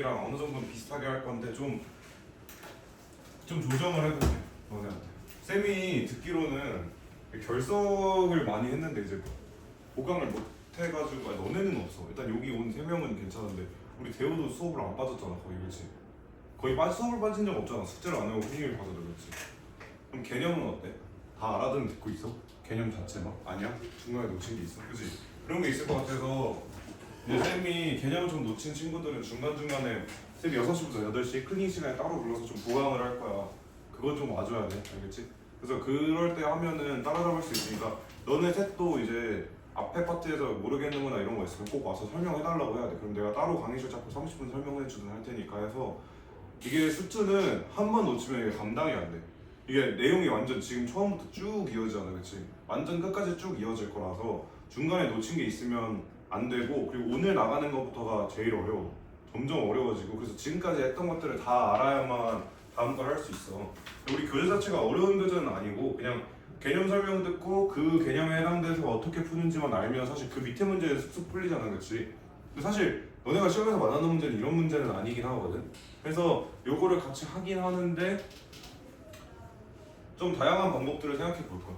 방식이랑 어느 정도 비슷하게 할 건데 좀 조정을 해볼게 너네한테. 쌤이 듣기로는 결석을 많이 했는데 이제 보강을 못 해가지고 아니, 너네는 없어. 일단 여기 온 3명은 괜찮은데 우리 대우도 수업을 안 빠졌잖아 거의. 그렇지? 거의 수업을 빠진 적 없잖아. 숙제를 안 하고 훈육을 받아도. 그렇지? 그럼 개념은 어때? 다 알아듣는 듣고 있어? 개념 자체만? 아니야? 중간에 놓친 게 있어? 그치? 그런 게 있을 것 같아서 이제 쌤이 개념을 좀 놓친 친구들은 중간중간에 쌤이 6시부터 8시 클리닝 시간에 따로 불러서 좀 보강을 할 거야. 그건 좀 와줘야 돼. 알겠지? 그래서 그럴 때 하면은 따라잡을 수 있으니까 너네 셋도 이제 앞에 파트에서 모르겠는 거나 이런 거 있으면 꼭 와서 설명해달라고 해야 돼. 그럼 내가 따로 강의실 잡고 30분 설명해주든 할 테니까 해서 이게 수트는 한 번 놓치면 이게 감당이 안 돼. 이게 내용이 완전 지금 처음부터 쭉 이어지잖아. 그치? 완전 끝까지 쭉 이어질 거라서 중간에 놓친 게 있으면 안 되고, 그리고 오늘 나가는 것부터가 제일 어려워. 점점 어려워지고. 그래서 지금까지 했던 것들을 다 알아야만 다음 걸 할 수 있어. 우리 교재 자체가 어려운 교재는 아니고 그냥 개념 설명 듣고 그 개념에 해당돼서 어떻게 푸는지만 알면 사실 그 밑에 문제는 쑥쑥 풀리잖아. 그치? 근데 사실 너네가 시험에서 만나는 문제는 이런 문제는 아니긴 하거든. 그래서 요거를 같이 하긴 하는데 좀 다양한 방법들을 생각해 볼 거야.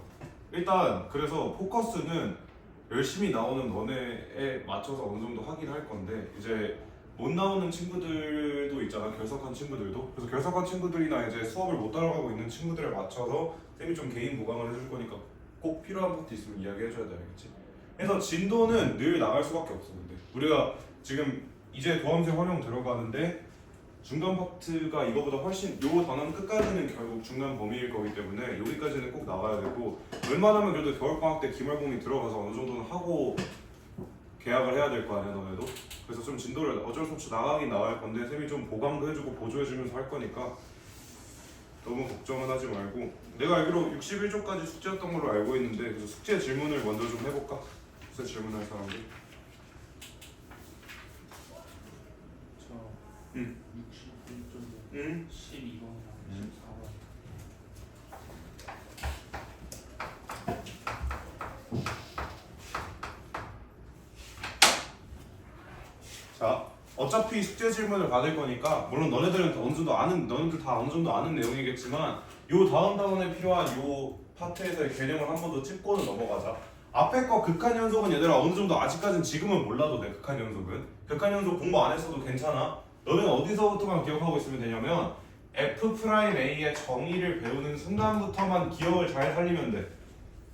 일단 그래서 포커스는 열심히 나오는 너네에 맞춰서 어느 정도 하긴 할 건데, 이제 못 나오는 친구들도 있잖아. 결석한 친구들도. 그래서 결석한 친구들이나 이제 수업을 못 따라가고 있는 친구들에 맞춰서 쌤이 좀 개인 보강을 해줄 거니까 꼭 필요한 파트 있으면 이야기해줘야 돼. 알겠지? 그래서 진도는 늘 나갈 수밖에 없어. 근데 우리가 지금 이제 도함생 활용 들어가는데 중간 파트가 이거보다 훨씬, 요 단원 끝까지는 결국 중간 범위일 거기 때문에 여기까지는 꼭 나가야 되고, 웬만하면 그래도 겨울방학 때 기말고민 들어가서 어느 정도는 하고 계약을 해야 될 거 아니야 너네도. 그래서 좀 진도를 어쩔 수 없이 나가긴 나갈 건데 쌤이 좀 보강도 해주고 보조해주면서 할 거니까 너무 걱정은 하지 말고. 내가 알기로 61조까지 숙제였던 걸로 알고 있는데, 그래서 숙제 질문을 먼저 좀 해볼까? 숙제 질문할 사람들. 저 응. 61쪽 응? 12번이랑 14번. 자, 어차피 숙제 질문을 받을 거니까 물론 너네들은 어느 정도 아는, 너네들 다 어느 정도 아는 내용이겠지만 요 다음 단원에 필요한 요 파트에서의 개념을 한 번 더 짚고는 넘어가자. 앞에 거 극한연속은 얘들아 어느 정도 아직까지는 지금은 몰라도 돼. 극한연속은 극한연속 공부 안 했어도 괜찮아. 너는 어디서부터만 기억하고 있으면 되냐면 F'A의 정의를 배우는 순간부터만 기억을 잘 살리면 돼.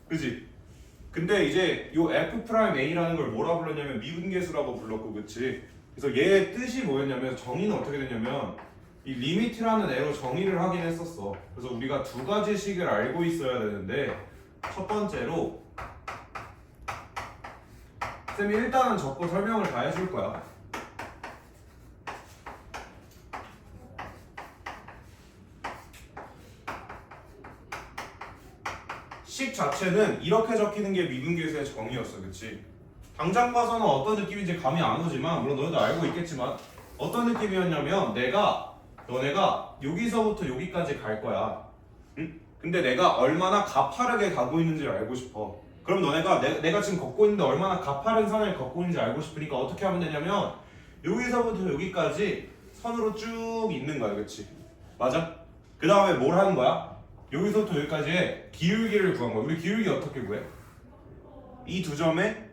그지? 근데 이제 요 F'A라는 걸 뭐라 불렀냐면 미분계수라고 불렀고, 그치? 그래서 얘의 뜻이 뭐였냐면, 정의는 어떻게 됐냐면 이 리미트라는 애로 정의를 하긴 했었어. 그래서 우리가 두 가지 식을 알고 있어야 되는데, 첫 번째로 쌤이 일단은 적고 설명을 다 해줄 거야. 식 자체는 이렇게 적히는 게 미분계수의 정의였어. 그치? 당장 봐서는 어떤 느낌인지 감이 안 오지만, 물론 너희도 알고 있겠지만 어떤 느낌이었냐면, 너네가 여기서부터 여기까지 갈 거야. 응? 근데 내가 얼마나 가파르게 가고 있는지 알고 싶어. 그럼 너네가 내가 지금 걷고 있는데 얼마나 가파른 선을 걷고 있는지 알고 싶으니까 어떻게 하면 되냐면 여기서부터 여기까지 선으로 쭉 있는 거야. 그치? 맞아? 그 다음에 뭘 하는 거야? 여기서부터 여기까지의 기울기를 구한 거야. 우리 기울기 어떻게 구해? 이 두 점에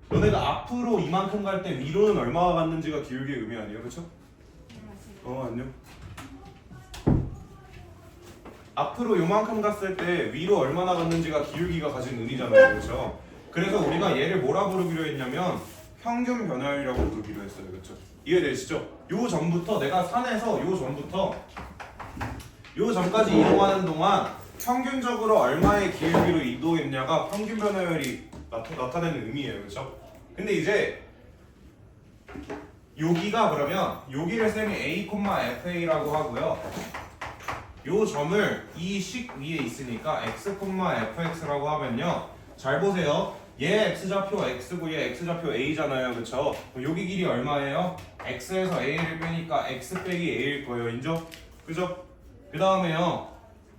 너네가 앞으로 이만큼 갈 때 위로는 얼마가 갔는지가 기울기의 의미 아니에요? 그쵸? 안녕. 앞으로 요만큼 갔을 때 위로 얼마나 갔는지가 기울기가 가진 의미잖아요. 그쵸? 그래서 우리가 얘를 뭐라 부르기로 했냐면 평균 변화율이라고 부르기로 했어요. 그쵸? 이해되시죠? 요 전부터 내가 산에서 요 전까지 이동하는 동안 평균적으로 얼마의 기울기로 이동했냐가 평균 변화율이 나타내는 의미예요. 그쵸? 근데 이제 여기가, 그러면 여기를 쌤이 A, FA라고 하고요. 요 점을 이 식 위에 있으니까 X, FX라고 하면요. 잘 보세요. 얘 X좌표 X고 얘 X좌표 A잖아요. 그쵸? 여기 길이 얼마예요? X에서 A를 빼니까 X 빼기 A일 거예요. 인정? 그죠? 그 다음에요.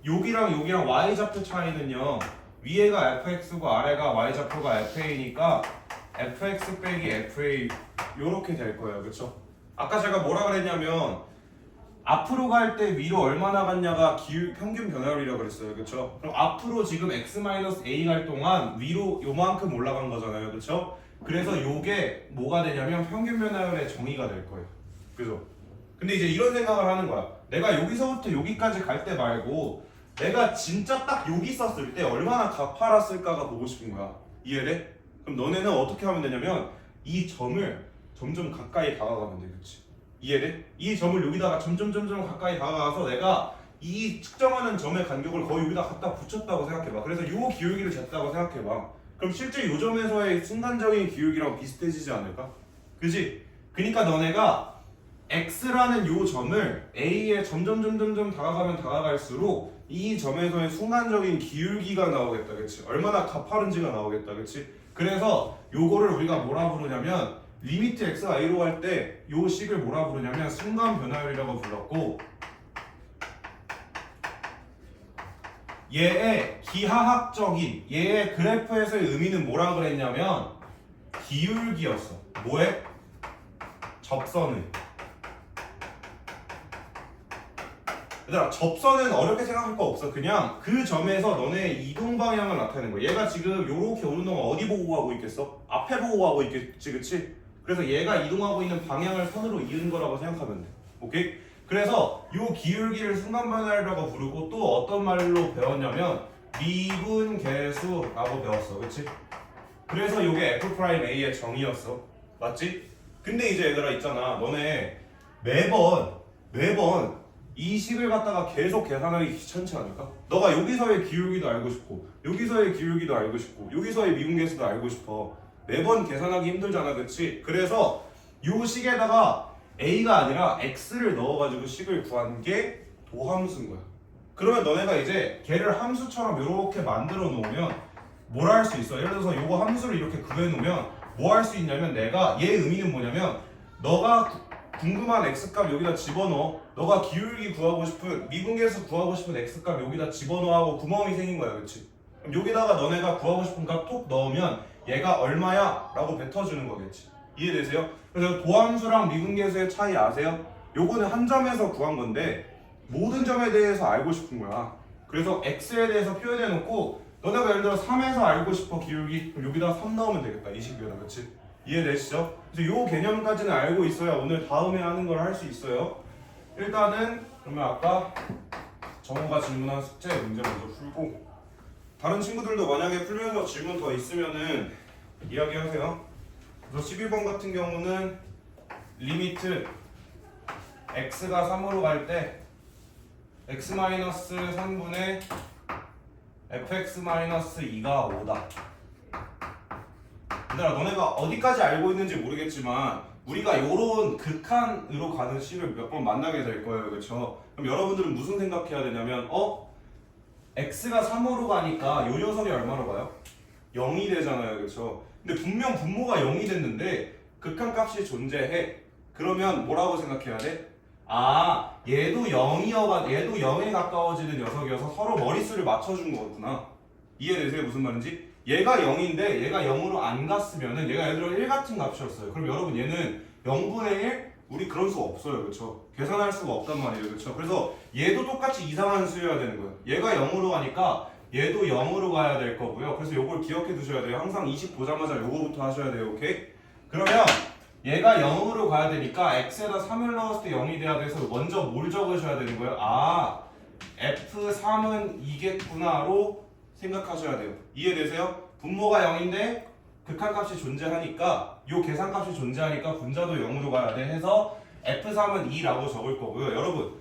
여기랑 Y좌표 차이는요. 위에가 FX고 아래가 Y좌표가 FA니까 FX 빼기 FA 요렇게 될 거예요. 그쵸? 아까 제가 뭐라 그랬냐면 앞으로 갈 때 위로 얼마나 갔냐가 평균 변화율이라고 그랬어요. 그쵸? 그럼 앞으로 지금 x-a 갈 동안 위로 요만큼 올라간 거잖아요. 그쵸? 그래서 요게 뭐가 되냐면 평균 변화율의 정의가 될 거예요. 그죠? 근데 이제 이런 생각을 하는 거야. 내가 여기서부터 여기까지 갈 때 말고 내가 진짜 딱 여기 있었을 때 얼마나 가팔았을까가 보고 싶은 거야. 이해돼? 그럼 너네는 어떻게 하면 되냐면 이 점을 점점 가까이 다가가면 돼. 그치? 이해돼? 이 점을 여기다가 점점 가까이 다가가서 내가 이 측정하는 점의 간격을 거의 여기다 갖다 붙였다고 생각해봐. 그래서 요 기울기를 쟀다고 생각해봐. 그럼 실제 요 점에서의 순간적인 기울기랑 비슷해지지 않을까? 그지? 그러니까 너네가 x라는 요 점을 a에 점점 다가가면 다가갈수록 이 점에서의 순간적인 기울기가 나오겠다. 그치? 얼마나 가파른지가 나오겠다. 그치? 그래서 요거를 우리가 뭐라 부르냐면 리미트 x가 a로 갈 때 요 식을 뭐라 부르냐면 순간 변화율이라고 불렀고 얘의 기하학적인 얘의 그래프에서의 의미는 뭐라 그랬냐면 기울기였어. 뭐에? 접선을. 얘들아 접선은 어렵게 생각할 거 없어. 그냥 그 점에서 너네 이동 방향을 나타내는 거야. 얘가 지금 요렇게 오는 동안 어디 보고 가고 있겠어? 앞에 보고 가고 있겠지, 그치? 그래서 얘가 이동하고 있는 방향을 선으로 이은 거라고 생각하면 돼. 오케이? 그래서 요 기울기를 순간 변화율이라고 부르고 또 어떤 말로 배웠냐면 미분계수라고 배웠어. 그치? 그래서 요게 F'A의 정의였어. 맞지? 근데 이제 얘들아 있잖아. 너네 매번 이 식을 갖다가 계속 계산하기 귀찮지 않을까? 너가 여기서의 기울기도 알고 싶고 여기서의 기울기도 알고 싶고 여기서의 미분계수도 알고 싶어. 매번 계산하기 힘들잖아. 그치? 그래서 요 식에다가 a가 아니라 x를 넣어가지고 식을 구한 게 도함수인 거야. 그러면 너네가 이제 걔를 함수처럼 이렇게 만들어 놓으면 뭘 할 수 있어? 예를 들어서 요거 함수를 이렇게 구해 놓으면 뭐 할 수 있냐면 내가 얘 의미는 뭐냐면 너가 궁금한 x값 여기다 집어넣어. 너가 기울기 구하고 싶은 미분계수 구하고 싶은 x값 여기다 집어넣어 하고 구멍이 생긴 거야. 그치? 그럼 여기다가 너네가 구하고 싶은 값 톡 넣으면 얘가 얼마야? 라고 뱉어주는 거겠지. 이해되세요? 그래서 도함수랑 미분계수의 차이 아세요? 요거는 한 점에서 구한 건데 모든 점에 대해서 알고 싶은 거야. 그래서 x에 대해서 표현해 놓고 너네가 예를 들어 3에서 알고 싶어 기울기. 그럼 여기다 3 넣으면 되겠다. 이 식이다. 그치? 이해되시죠? 그래서 요 개념까지는 알고 있어야 오늘 다음에 하는 걸 할 수 있어요. 일단은 그러면 아까 정우가 질문한 숙제 문제 먼저 풀고 다른 친구들도 만약에 풀면서 질문 더 있으면은 이야기하세요. 그래서 11번 같은 경우는 리미트 x가 3으로 갈 때 x-3분의 fx-2가 5다. 얘들아 너네가 어디까지 알고 있는지 모르겠지만 우리가 요런 극한으로 가는 식을 몇 번 만나게 될 거예요. 그렇죠? 그럼 여러분들은 무슨 생각해야 되냐면 x가 3으로 가니까 요 녀석이 얼마로 가요? 0이 되잖아요. 그렇죠? 근데 분명 분모가 0이 됐는데 극한값이 존재해. 그러면 뭐라고 생각해야 돼? 아, 얘도 0에 가까워지는 녀석이어서 서로 머릿수를 맞춰준 거구나. 이해되세요? 무슨 말인지? 얘가 0인데 얘가 0으로 안 갔으면은 얘가 예를 들어 1 같은 값이었어요. 그럼 여러분 얘는 0분의 1? 우리 그럴 수 없어요. 그렇죠? 계산할 수가 없단 말이에요. 그렇죠? 그래서 얘도 똑같이 이상한 수여야 되는 거예요. 얘가 0으로 가니까 얘도 0으로 가야 될 거고요. 그래서 요걸 기억해 두셔야 돼요. 항상 20 보자마자 요거부터 하셔야 돼요. 오케이? 그러면 얘가 0으로 가야 되니까 x에다 3을 넣었을 때 0이 돼야 돼서 먼저 뭘 적으셔야 되는 거예요? 아, f3은 이겠구나로 생각하셔야 돼요. 이해되세요? 분모가 0인데 극한값이 존재하니까 요 계산값이 존재하니까 분자도 0으로 가야 돼 해서 f3은 2라고 적을 거고요. 여러분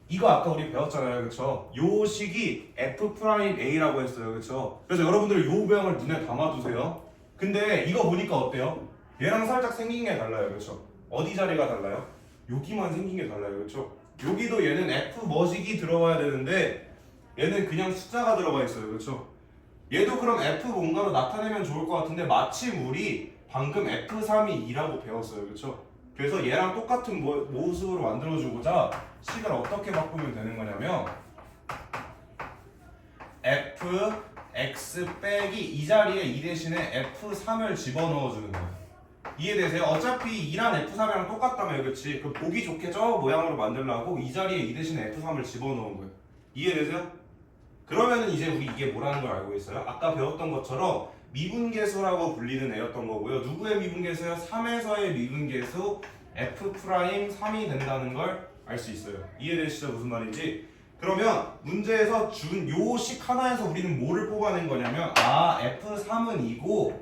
이거 아까 우리 배웠잖아요. 그쵸? 요 식이 F'A라고 했어요. 그쵸? 그래서 여러분들 요 모양을 눈에 담아두세요. 근데 이거 보니까 어때요? 얘랑 살짝 생긴 게 달라요. 그쵸? 어디 자리가 달라요? 여기만 생긴 게 달라요. 그쵸? 여기도 얘는 F 머식이 들어가야 되는데 얘는 그냥 숫자가 들어가 있어요. 그쵸? 얘도 그럼 F 뭔가로 나타내면 좋을 것 같은데 마침 우리 방금 F3이 2라고 배웠어요. 그쵸? 그래서 얘랑 똑같은 모습으로 만들어주고자 식을 어떻게 바꾸면 되는 거냐면 f x 빼기 이 자리에 2 대신에 f3을 집어넣어주는 거예요. 이해되세요? 어차피 2랑 F3이랑 똑같다며 그치? 그 보기 좋게 저 모양으로 만들려고 이 자리에 2 대신에 F3을 집어넣은 거예요. 이해되세요? 그러면은 이제 우리 이게 뭐라는 걸 알고 있어요? 아까 배웠던 것처럼 미분계수라고 불리는 애였던 거고요. 누구의 미분계수요? 3에서의 미분계수 F'3이 된다는 걸 알 수 있어요. 이해되시죠? 무슨 말인지? 그러면 문제에서 준 요 식 하나에서 우리는 뭐를 뽑아낸 거냐면 F3은 2고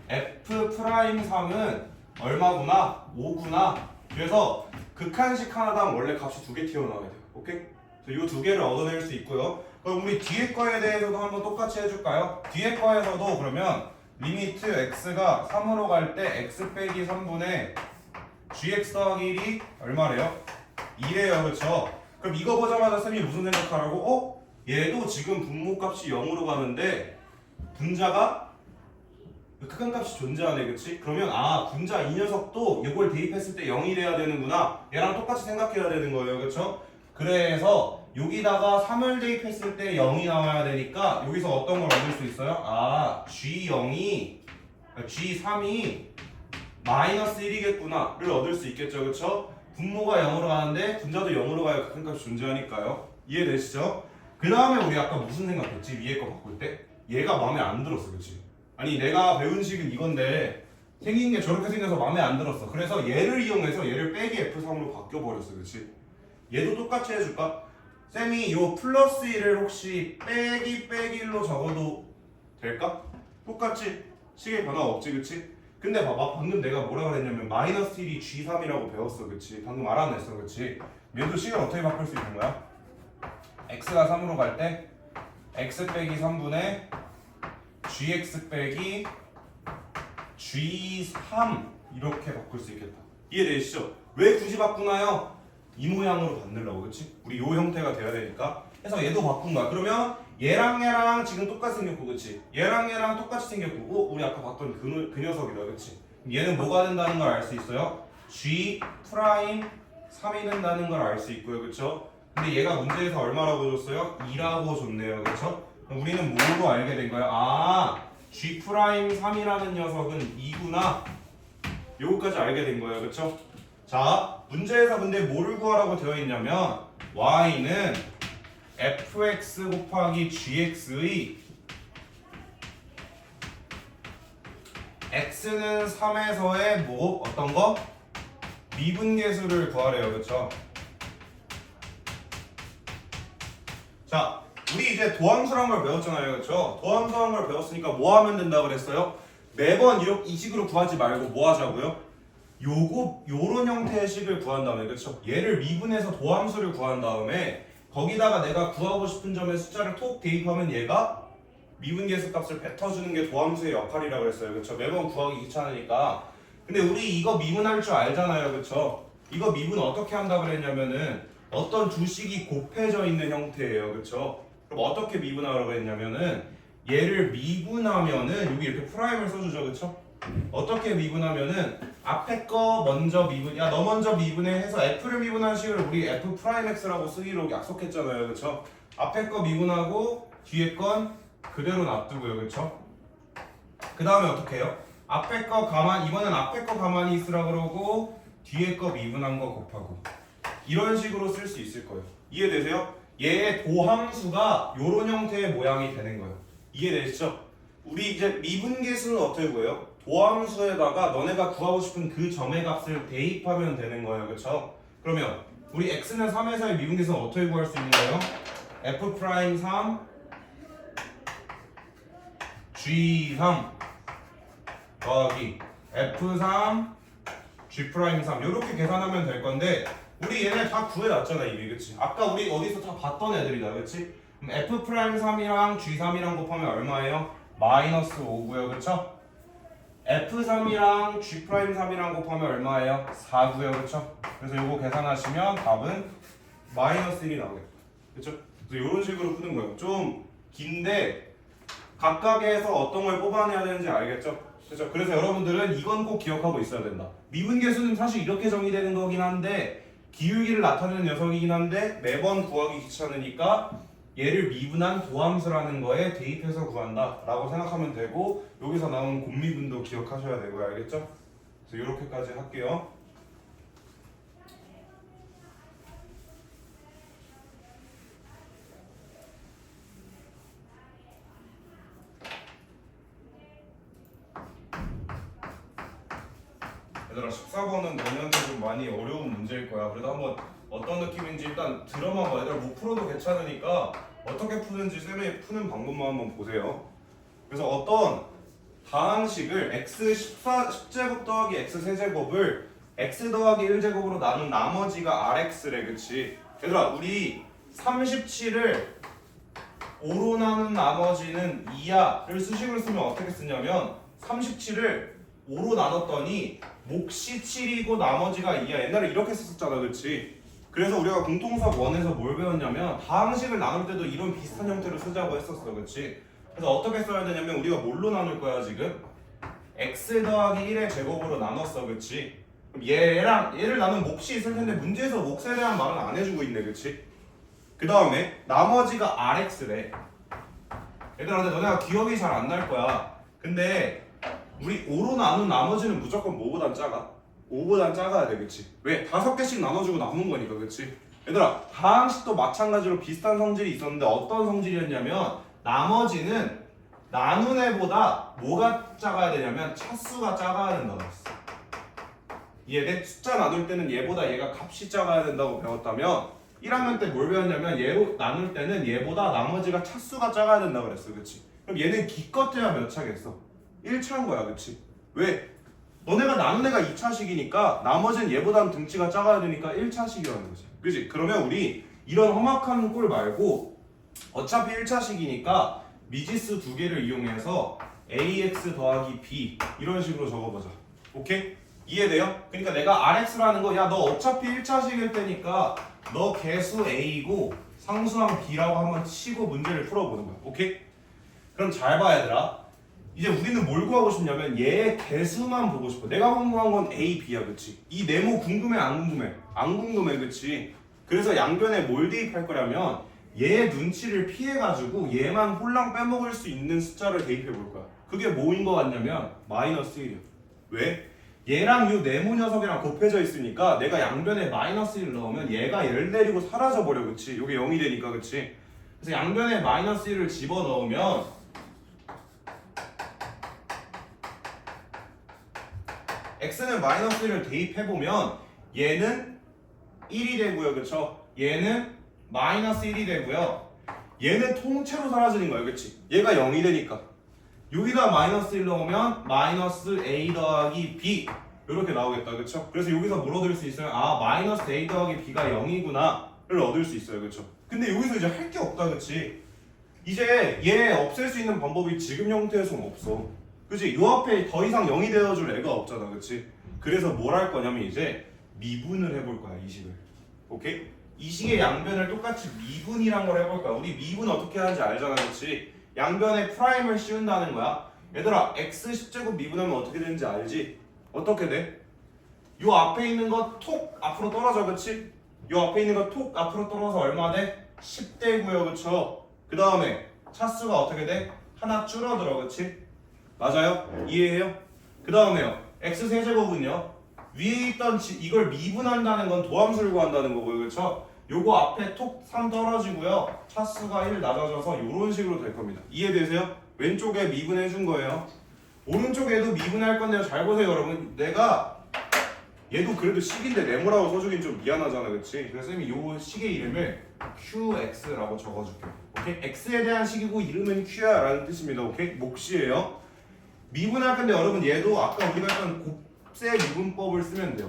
F'3은 얼마구나? 5구나. 그래서 극한식 하나당 원래 값이 2개 튀어나와야 돼요. 오케이? 요 2개를 얻어낼 수 있고요. 그럼 우리 뒤에 거에 대해서도 한번 똑같이 해줄까요? 뒤에 거에서도 그러면 리미트 x가 3으로 갈 때 x 빼기 3분의 gx 더하기 1이 얼마래요? 2래요. 그쵸? 그럼 이거 보자마자 쌤이 무슨 생각하라고? 얘도 지금 분모값이 0으로 가는데 분자가 극한값이 존재하네. 그치? 그러면 분자 이 녀석도 이걸 대입했을 때 0이 돼야 되는구나. 얘랑 똑같이 생각해야 되는 거예요. 그쵸? 그래서 여기다가 3을 대입했을 때 0이 나와야 되니까 여기서 어떤 걸 얻을 수 있어요? G3이 마이너스 1이겠구나 를 얻을 수 있겠죠. 그쵸? 분모가 0으로 가는데 분자도 0으로 가야 극한값이 존재하니까요. 이해되시죠? 그 다음에 우리 아까 무슨 생각했지? 위에 거 바꿀 때? 얘가 마음에 안 들었어. 그치? 아니 내가 배운 식은 이건데 생긴 게 저렇게 생겨서 마음에 안 들었어. 그래서 얘를 이용해서 얘를 빼기 F3으로 바뀌어버렸어. 그치? 얘도 똑같이 해줄까? 쌤이 요 플러스 1을 혹시 빼기 1로 적어도 될까? 똑같지? 식의 변화 없지. 그치? 근데 봐봐 방금 내가 뭐라 그랬냐면 마이너스 1이 G3이라고 배웠어. 그치? 방금 알아냈어. 그치? 얘도 식을 어떻게 바꿀 수 있는 거야? x가 3으로 갈 때 x 빼기 3분의 gx 빼기 g3 이렇게 바꿀 수 있겠다. 이해되시죠? 왜 굳이 바꾸나요? 이 모양으로 만들려고. 그치? 우리 요 형태가 돼야 되니까. 그래서 얘도 바꾼 거야. 그러면 얘랑 얘랑 지금 똑같이 생겼고. 그치? 얘랑 얘랑 똑같이 생겼고. 우리 아까 봤던 그 녀석이다. 그치? 얘는 뭐가 된다는 걸 알 수 있어요? G'3이 된다는 걸 알 수 있고요. 그쵸? 근데 얘가 문제에서 얼마라고 줬어요? 2라고 줬네요. 그쵸? 그럼 우리는 뭐로 알게 된 거야? G'3이라는 녀석은 2구나. 요거까지 알게 된 거예요. 그쵸? 자, 문제에서 근데 뭐를 구하라고 되어 있냐면 y는 fx 곱하기 gx의 x는 3에서의 뭐 어떤 거? 미분계수를 구하래요. 그쵸? 자, 우리 이제 도함수란 걸 배웠잖아요. 그쵸? 도함수란 걸 배웠으니까 뭐 하면 된다 그랬어요? 매번 이렇게 이 식으로 구하지 말고 뭐 하자고요? 요런 형태의 식을 구한 다음에, 그쵸? 얘를 미분해서 도함수를 구한 다음에 거기다가 내가 구하고 싶은 점의 숫자를 톡 대입하면 얘가 미분계수 값을 뱉어주는 게 도함수의 역할이라고 그랬어요. 그쵸? 매번 구하기 귀찮으니까. 근데 우리 이거 미분할 줄 알잖아요. 그쵸? 이거 미분 어떻게 한다 그랬냐면은 어떤 두 식이 곱해져 있는 형태예요. 그쵸? 그럼 어떻게 미분하라고 했냐면은 얘를 미분하면은 여기 이렇게 프라임을 써주죠. 그쵸? 어떻게 미분하면은 앞에 거 먼저 미분, 야 너 먼저 미분해 해서 f를 미분한 식을 우리 f'x라고 쓰기로 약속했잖아요. 그쵸? 앞에 거 미분하고 뒤에 건 그대로 놔두고요. 그쵸? 그 다음에 어떻게 해요? 앞에 거 이번엔 앞에 거 가만히 있으라 그러고 뒤에 거 미분한 거 곱하고 이런 식으로 쓸 수 있을 거예요. 이해되세요? 얘의 도함수가 요런 형태의 모양이 되는 거예요. 이해되시죠? 우리 이제 미분계수는 어떻게 구해요? 도함수에다가 너네가 구하고 싶은 그 점의 값을 대입하면 되는 거예요. 그쵸? 그러면 우리 x는 3에서의 미분계수는 어떻게 구할 수 있는 거예요? f'3 g3 더하기 f3 g'3 이렇게 계산하면 될 건데 우리 얘네 다 구해놨잖아 이미. 그치? 아까 우리 어디서 다 봤던 애들이다. 그치? 그럼 f'3이랑 g3이랑 곱하면 얼마예요? 마이너스 5고요. 그쵸? f3이랑 g'3이랑 곱하면 얼마예요? 4고요. 그쵸? 그래서 요거 계산하시면 답은 마이너스 1이 나오겠다. 그쵸? 그래서 이런 식으로 푸는 거예요. 좀 긴데 각각에서 어떤 걸 뽑아내야 되는지 알겠죠? 그렇죠? 그래서 여러분들은 이건 꼭 기억하고 있어야 된다. 미분계수는 사실 이렇게 정의되는 거긴 한데 기울기를 나타내는 녀석이긴 한데 매번 구하기 귀찮으니까 얘를 미분한 도함수라는 거에 대입해서 구한다 라고 생각하면 되고 여기서 나온 곱미분도 기억하셔야 되고요. 알겠죠? 그래서 이렇게까지 할게요. 얘들아 14번은 너네한테 좀 많이 어려운 문제일 거야. 그래도 한번 어떤 느낌인지 일단 들어만 봐. 얘들아 못 풀어도 괜찮으니까 어떻게 푸는지 쌤이 푸는 방법만 한번 보세요. 그래서 어떤 다항식을 x14제곱 더하기 x3제곱을 x 더하기 1제곱으로 나눈 나머지가 rx래. 그치? 얘들아 우리 37을 5로 나눈 나머지는 2야를 수식을 쓰면 어떻게 쓰냐면 37을 5로 나눴더니 몫이 7이고 나머지가 2야. 옛날에 이렇게 썼었잖아. 그치? 그래서 우리가 공통수학 1에서 뭘 배웠냐면 다항식을 나눌 때도 이런 비슷한 형태로 쓰자고 했었어. 그치? 그래서 어떻게 써야 되냐면 우리가 뭘로 나눌 거야 지금? x 더하기 1의 제곱으로 나눴어. 그치? 그럼 얘를 나눈 몫이 있을 텐데 문제에서 몫에 대한 말은 안 해주고 있네. 그치? 그 다음에 나머지가 rx래. 얘들아 근데 너네가 기억이 잘 안 날 거야. 근데 우리 5로 나눈 나머지는 무조건 뭐보단 작아? 5보단 작아야 돼. 그치? 왜? 5개씩 나눠주고 남은 거니까. 그치? 얘들아 다항식도 마찬가지로 비슷한 성질이 있었는데 어떤 성질이었냐면 나머지는 나눈 애보다 뭐가 작아야 되냐면 차수가 작아야 된다고 했어. 이해돼? 숫자 나눌 때는 얘보다 얘가 값이 작아야 된다고 배웠다면 1학년 때 뭘 배웠냐면 얘로 나눌 때는 얘보다 나머지가 차수가 작아야 된다고 그랬어. 그치? 그럼 얘는 기껏해야 몇 차겠어? 1차인 거야. 그치? 왜? 너네가 나눈 애가 2차식이니까 나머지는 얘보다는 등치가 작아야 되니까 1차식이라는 거지. 그치? 그러면 우리 이런 험악한 꼴 말고 어차피 1차식이니까 미지수 두 개를 이용해서 ax 더하기 b 이런 식으로 적어보자. 오케이? 이해돼요? 그러니까 내가 rx라는 거 야 너 어차피 1차식일 테니까 너 개수 a이고 상수항 b라고 한번 치고 문제를 풀어보는 거야. 오케이? 그럼 잘 봐 얘들아. 이제 우리는 뭘 구하고 싶냐면 얘의 개수만 보고 싶어. 내가 궁금한 건 a, b야. 그치? 이 네모 궁금해 안 궁금해? 안 궁금해. 그치? 그래서 양변에 뭘 대입할 거냐면 얘의 눈치를 피해가지고 얘만 홀랑 빼먹을 수 있는 숫자를 대입해 볼 거야. 그게 뭐인 거 같냐면 마이너스 1이야. 왜? 얘랑 이 네모 녀석이랑 곱해져 있으니까 내가 양변에 마이너스 1을 넣으면 얘가 얘를 내리고 사라져 버려. 그치? 이게 0이 되니까. 그치? 그래서 양변에 마이너스 1을 집어넣으면 x는 마이너스 1을 대입해보면 얘는 1이 되고요. 그쵸? 얘는 마이너스 1이 되고요. 얘는 통째로 사라지는 거예요. 그치? 얘가 0이 되니까 여기다 마이너스 1 넣으면 마이너스 a 더하기 b 이렇게 나오겠다. 그쵸? 그래서 여기서 뭘 얻을 수 있어요? 아 마이너스 a 더하기 b가 0이구나 를 얻을 수 있어요. 그쵸? 근데 여기서 이제 할 게 없다. 그치? 이제 얘 없앨 수 있는 방법이 지금 형태에서는 없어. 그치? 요 앞에 더 이상 0이 되어줄 애가 없잖아. 그치? 그래서 뭘 할 거냐면 이제 미분을 해볼 거야. 이 식을. 오케이? 이 식의 양변을 똑같이 미분이란 걸 해볼 거야. 우리 미분 어떻게 하는지 알잖아. 그치? 양변에 프라임을 씌운다는 거야. 얘들아 x 10제곱 미분하면 어떻게 되는지 알지? 어떻게 돼? 요 앞에 있는 거 톡 앞으로 떨어져. 그치? 요 앞에 있는 거 톡 앞으로 떨어져서 얼마 돼? 10대고요. 그쵸? 그 다음에 차수가 어떻게 돼? 하나 줄어들어. 그치? 맞아요? 이해해요? 그 다음에요 x 세제곱은요 위에 있던 이걸 미분한다는 건 도함수를 구한다는 거고요. 그쵸? 요거 앞에 톡 3 떨어지고요 차수가 1 낮아져서 요런 식으로 될 겁니다. 이해되세요? 왼쪽에 미분해 준 거예요. 오른쪽에도 미분할 건데요. 잘 보세요 여러분. 내가 얘도 그래도 식인데 네모라고 써주긴 좀 미안하잖아. 그치? 그래서 쌤이 요 식의 이름을 qx라고 적어줄게요. 오케이? x에 대한 식이고 이름은 q야 라는 뜻입니다. 오케이? 몫이에요. 미분할 건데 여러분 얘도 아까 우리가 했던 곱셈 미분법을 쓰면 돼요.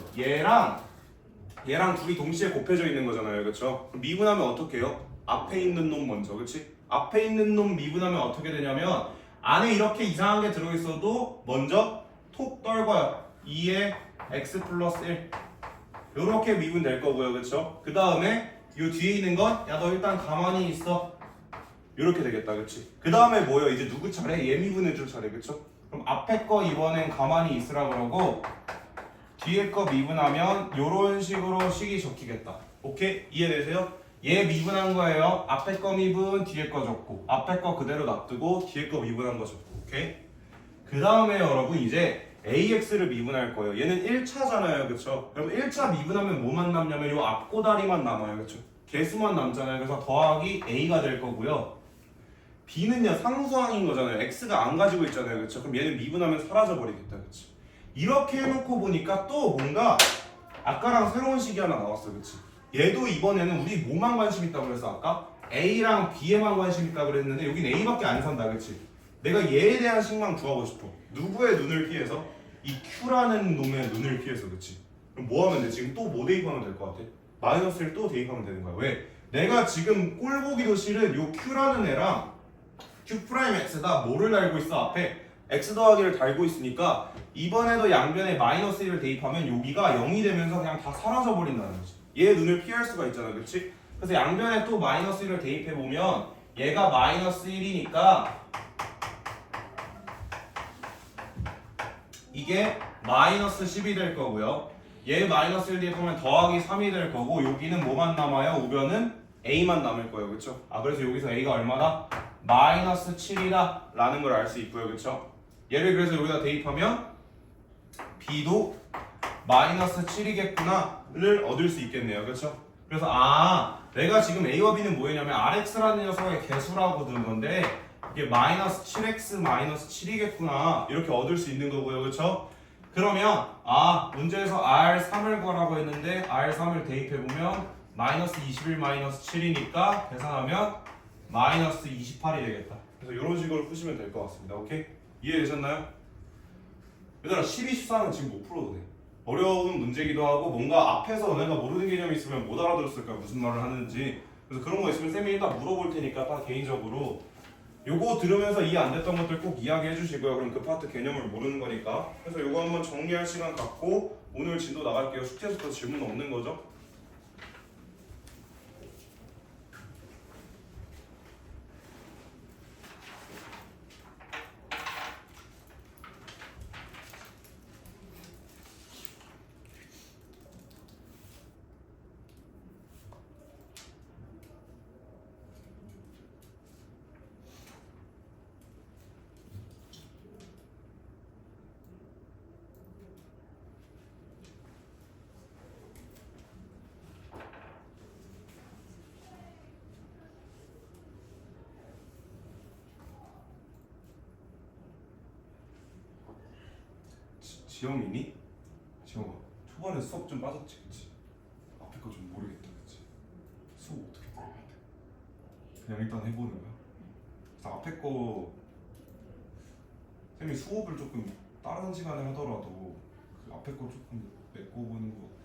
얘랑 둘이 동시에 곱해져 있는 거잖아요. 그렇죠? 미분하면 어떻게 해요? 앞에 있는 놈 먼저. 그렇지? 앞에 있는 놈 미분하면 어떻게 되냐면 안에 이렇게 이상한 게 들어있어도 먼저 톡 떨궈요. 2에 x 플러스 1 요렇게 미분될 거고요. 그렇죠? 그 다음에 요 뒤에 있는 건 야 너 일단 가만히 있어. 요렇게 되겠다. 그렇지? 그 다음에 뭐예요? 이제 누구 차례? 얘 미분해줄 차례. 그렇죠? 그럼 앞에 거 이번엔 가만히 있으라 그러고 뒤에 거 미분하면 요런 식으로 식이 적히겠다. 오케이? 이해되세요? 얘 미분한 거예요. 앞에 거 미분, 뒤에 거 적고 앞에 거 그대로 놔두고 뒤에 거 미분한 거 적고. 오케이? 그 다음에 여러분 이제 AX를 미분할 거예요. 얘는 1차잖아요. 그쵸? 그럼 1차 미분하면 뭐만 남냐면 요 앞고다리만 남아요. 그쵸? 개수만 남잖아요. 그래서 더하기 A가 될 거고요. B는요 상수항인 거잖아요. X가 안 가지고 있잖아요. 그쵸? 그럼 얘는 미분하면 사라져 버리겠다. 그치? 이렇게 해놓고 보니까 또 뭔가 아까랑 새로운 식이 하나 나왔어. 그치? 얘도 이번에는 우리 뭐만 관심 있다고 그랬어 아까? A랑 B에만 관심 있다고 그랬는데 여긴 A밖에 안 산다. 그치? 내가 얘에 대한 식만 구하고 싶어. 누구의 눈을 피해서? 이 Q라는 놈의 눈을 피해서. 그치? 그럼 뭐 하면 돼? 지금 또 뭐 대입하면 될 것 같아? 마이너스를 또 대입하면 되는 거야. 왜? 내가 지금 꼴 보기도 싫은 요 Q라는 애랑 Q'X다 뭐를 달고 있어? 앞에 X 더하기를 달고 있으니까 이번에도 양변에 마이너스 1을 대입하면 여기가 0이 되면서 그냥 다 사라져 버린다는 거지. 얘 눈을 피할 수가 있잖아. 그렇지? 그래서 양변에 또 마이너스 1을 대입해 보면 얘가 마이너스 1이니까 이게 마이너스 10이 될 거고요. 얘 마이너스 1 대입하면 더하기 3이 될 거고 여기는 뭐만 남아요? 우변은 A만 남을 거예요. 그렇죠? 아 그래서 여기서 A가 얼마다? 마이너스 7이다 라는 걸 알 수 있고요. 그렇죠? 얘를 그래서 여기다 대입하면 B도 마이너스 7이겠구나를 얻을 수 있겠네요. 그렇죠? 그래서 내가 지금 A와 B는 뭐였냐면 RX라는 녀석의 개수라고 든 건데 이게 마이너스 7X 마이너스 7이겠구나 이렇게 얻을 수 있는 거고요. 그렇죠? 그러면 문제에서 R3을 구하라고 했는데 R3을 대입해보면 마이너스 21 마이너스 7이니까 계산하면 마이너스 28이 되겠다. 그래서 이런 식으로 푸시면 될 것 같습니다. 오케이? 이해되셨나요? 얘들아 12, 14는 지금 못 풀어도 돼. 어려운 문제기도 하고 뭔가 앞에서 너네가 모르는 개념이 있으면 못 알아들었을 거야. 무슨 말을 하는지. 그래서 그런 거 있으면 쌤이 일단 물어볼 테니까 딱 개인적으로 요거 들으면서 이해 안 됐던 것들 꼭 이야기해 주시고요. 그럼 그 파트 개념을 모르는 거니까. 그래서 요거 한번 정리할 시간 갖고 오늘 진도 나갈게요. 숙제에서 질문 없는 거죠? 지영이니? 지영아 초반에 수업 좀 빠졌지 그치? 앞에 거 좀 모르겠다 그치? 수업 어떻게 들어야 돼? 그냥 일단 해보는 거야? 그래서 앞에 거 쌤이 수업을 조금 다른 시간에 하더라도 그 앞에 거 조금 메꿔보는 거 어때?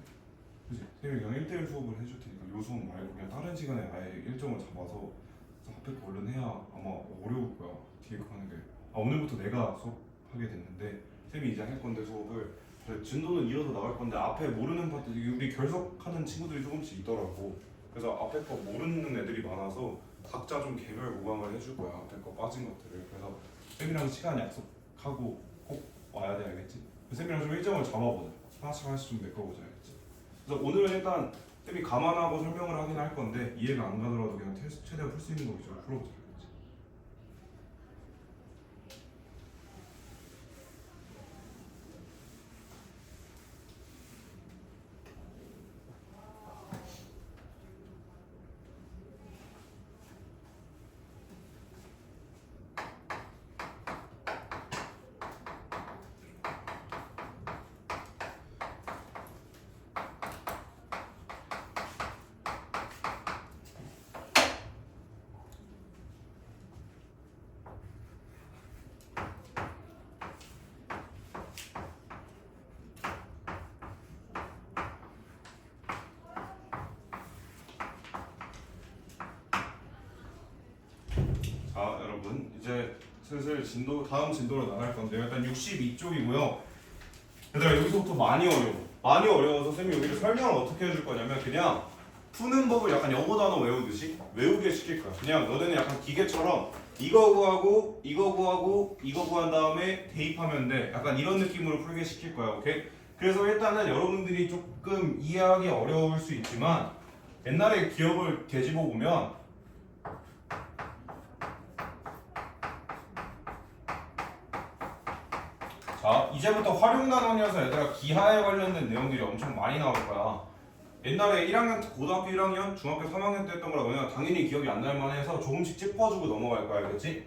그치? 쌤이 그냥 1대1 수업을 해줄 테니까 요 수업 말고 그냥 다른 시간에 아예 일정을 잡아서 앞에 거 얼른 해야 아마 어려울 거야 뒤에 거 하는 게 오늘부터 내가 수업하게 됐는데 쌤이 이제 할 건데 수업을 진도는 이어서 나갈 건데 앞에 모르는 파트 우리 결석하는 친구들이 조금씩 있더라고. 그래서 앞에 거 모르는 애들이 많아서 각자 좀 개별 보강을 해줄 거야. 앞에 거 빠진 것들을. 그래서 쌤이랑 시간 약속하고 꼭 와야 돼 알겠지? 쌤이랑 좀 일정을 잡아보자. 하나씩 좀 메꿔보자 알겠지? 그래서 오늘은 일단 쌤이 감안하고 설명을 하긴 할 건데 이해가 안 가더라도 그냥 최대한 풀 수 있는 거 위주로 풀어보자. 자 여러분 이제 슬슬 다음 진도로 나갈 건데요. 일단 62쪽이고요. 얘들아 여기서부터 많이 어려워서 쌤이 여기를 설명을 어떻게 해줄 거냐면 그냥 푸는 법을 약간 영어 단어 외우듯이 외우게 시킬 거야. 그냥 너네는 약간 기계처럼 이거 구하고 이거 구하고 이거 구한 다음에 대입하면 돼. 약간 이런 느낌으로 풀게 시킬 거야. 오케이? 그래서 일단은 여러분들이 조금 이해하기 어려울 수 있지만 옛날에 기억을 되짚어 보면 자, 이제부터 활용단원이어서 얘들아 기하에 관련된 내용들이 엄청 많이 나올 거야. 옛날에 1학년, 고등학교 1학년, 중학교 3학년 때 했던 거라 그냥 당연히 기억이 안 날 만해서 조금씩 짚어주고 넘어갈 거야, 알겠지?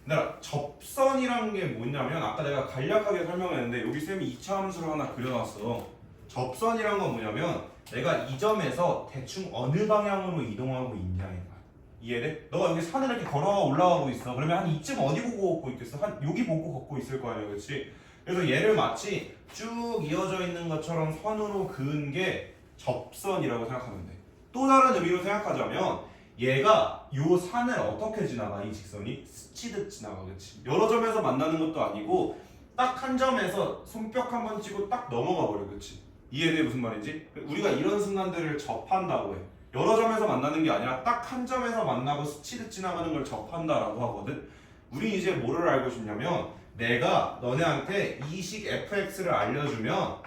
얘들아, 접선이라는 게 뭐냐면 아까 내가 간략하게 설명했는데 여기 쌤이 2차 함수를 하나 그려놨어. 접선이란 건 뭐냐면 내가 이 점에서 대충 어느 방향으로 이동하고 있냐인 거야. 이해돼? 너가 여기 산을 이렇게 걸어가 올라가고 있어. 그러면 한 이쯤 어디 보고 걷고 있겠어? 한 여기 보고 걷고 있을 거 아니야, 그렇지? 그래서 얘를 마치 쭉 이어져 있는 것처럼 선으로 그은 게 접선이라고 생각하면 돼. 또 다른 의미로 생각하자면 얘가 요 산을 어떻게 지나가? 이 직선이 스치듯 지나가, 그렇지? 여러 점에서 만나는 것도 아니고 딱 한 점에서 손뼉 한번 치고 딱 넘어가 버려, 그렇지? 이해돼 무슨 말인지? 우리가 이런 순간들을 접한다고 해. 여러 점에서 만나는 게 아니라 딱 한 점에서 만나고 스치듯 지나가는 걸 접한다라고 하거든. 우리 이제 뭐를 알고 싶냐면 내가 너네한테 이식 fx를 알려주면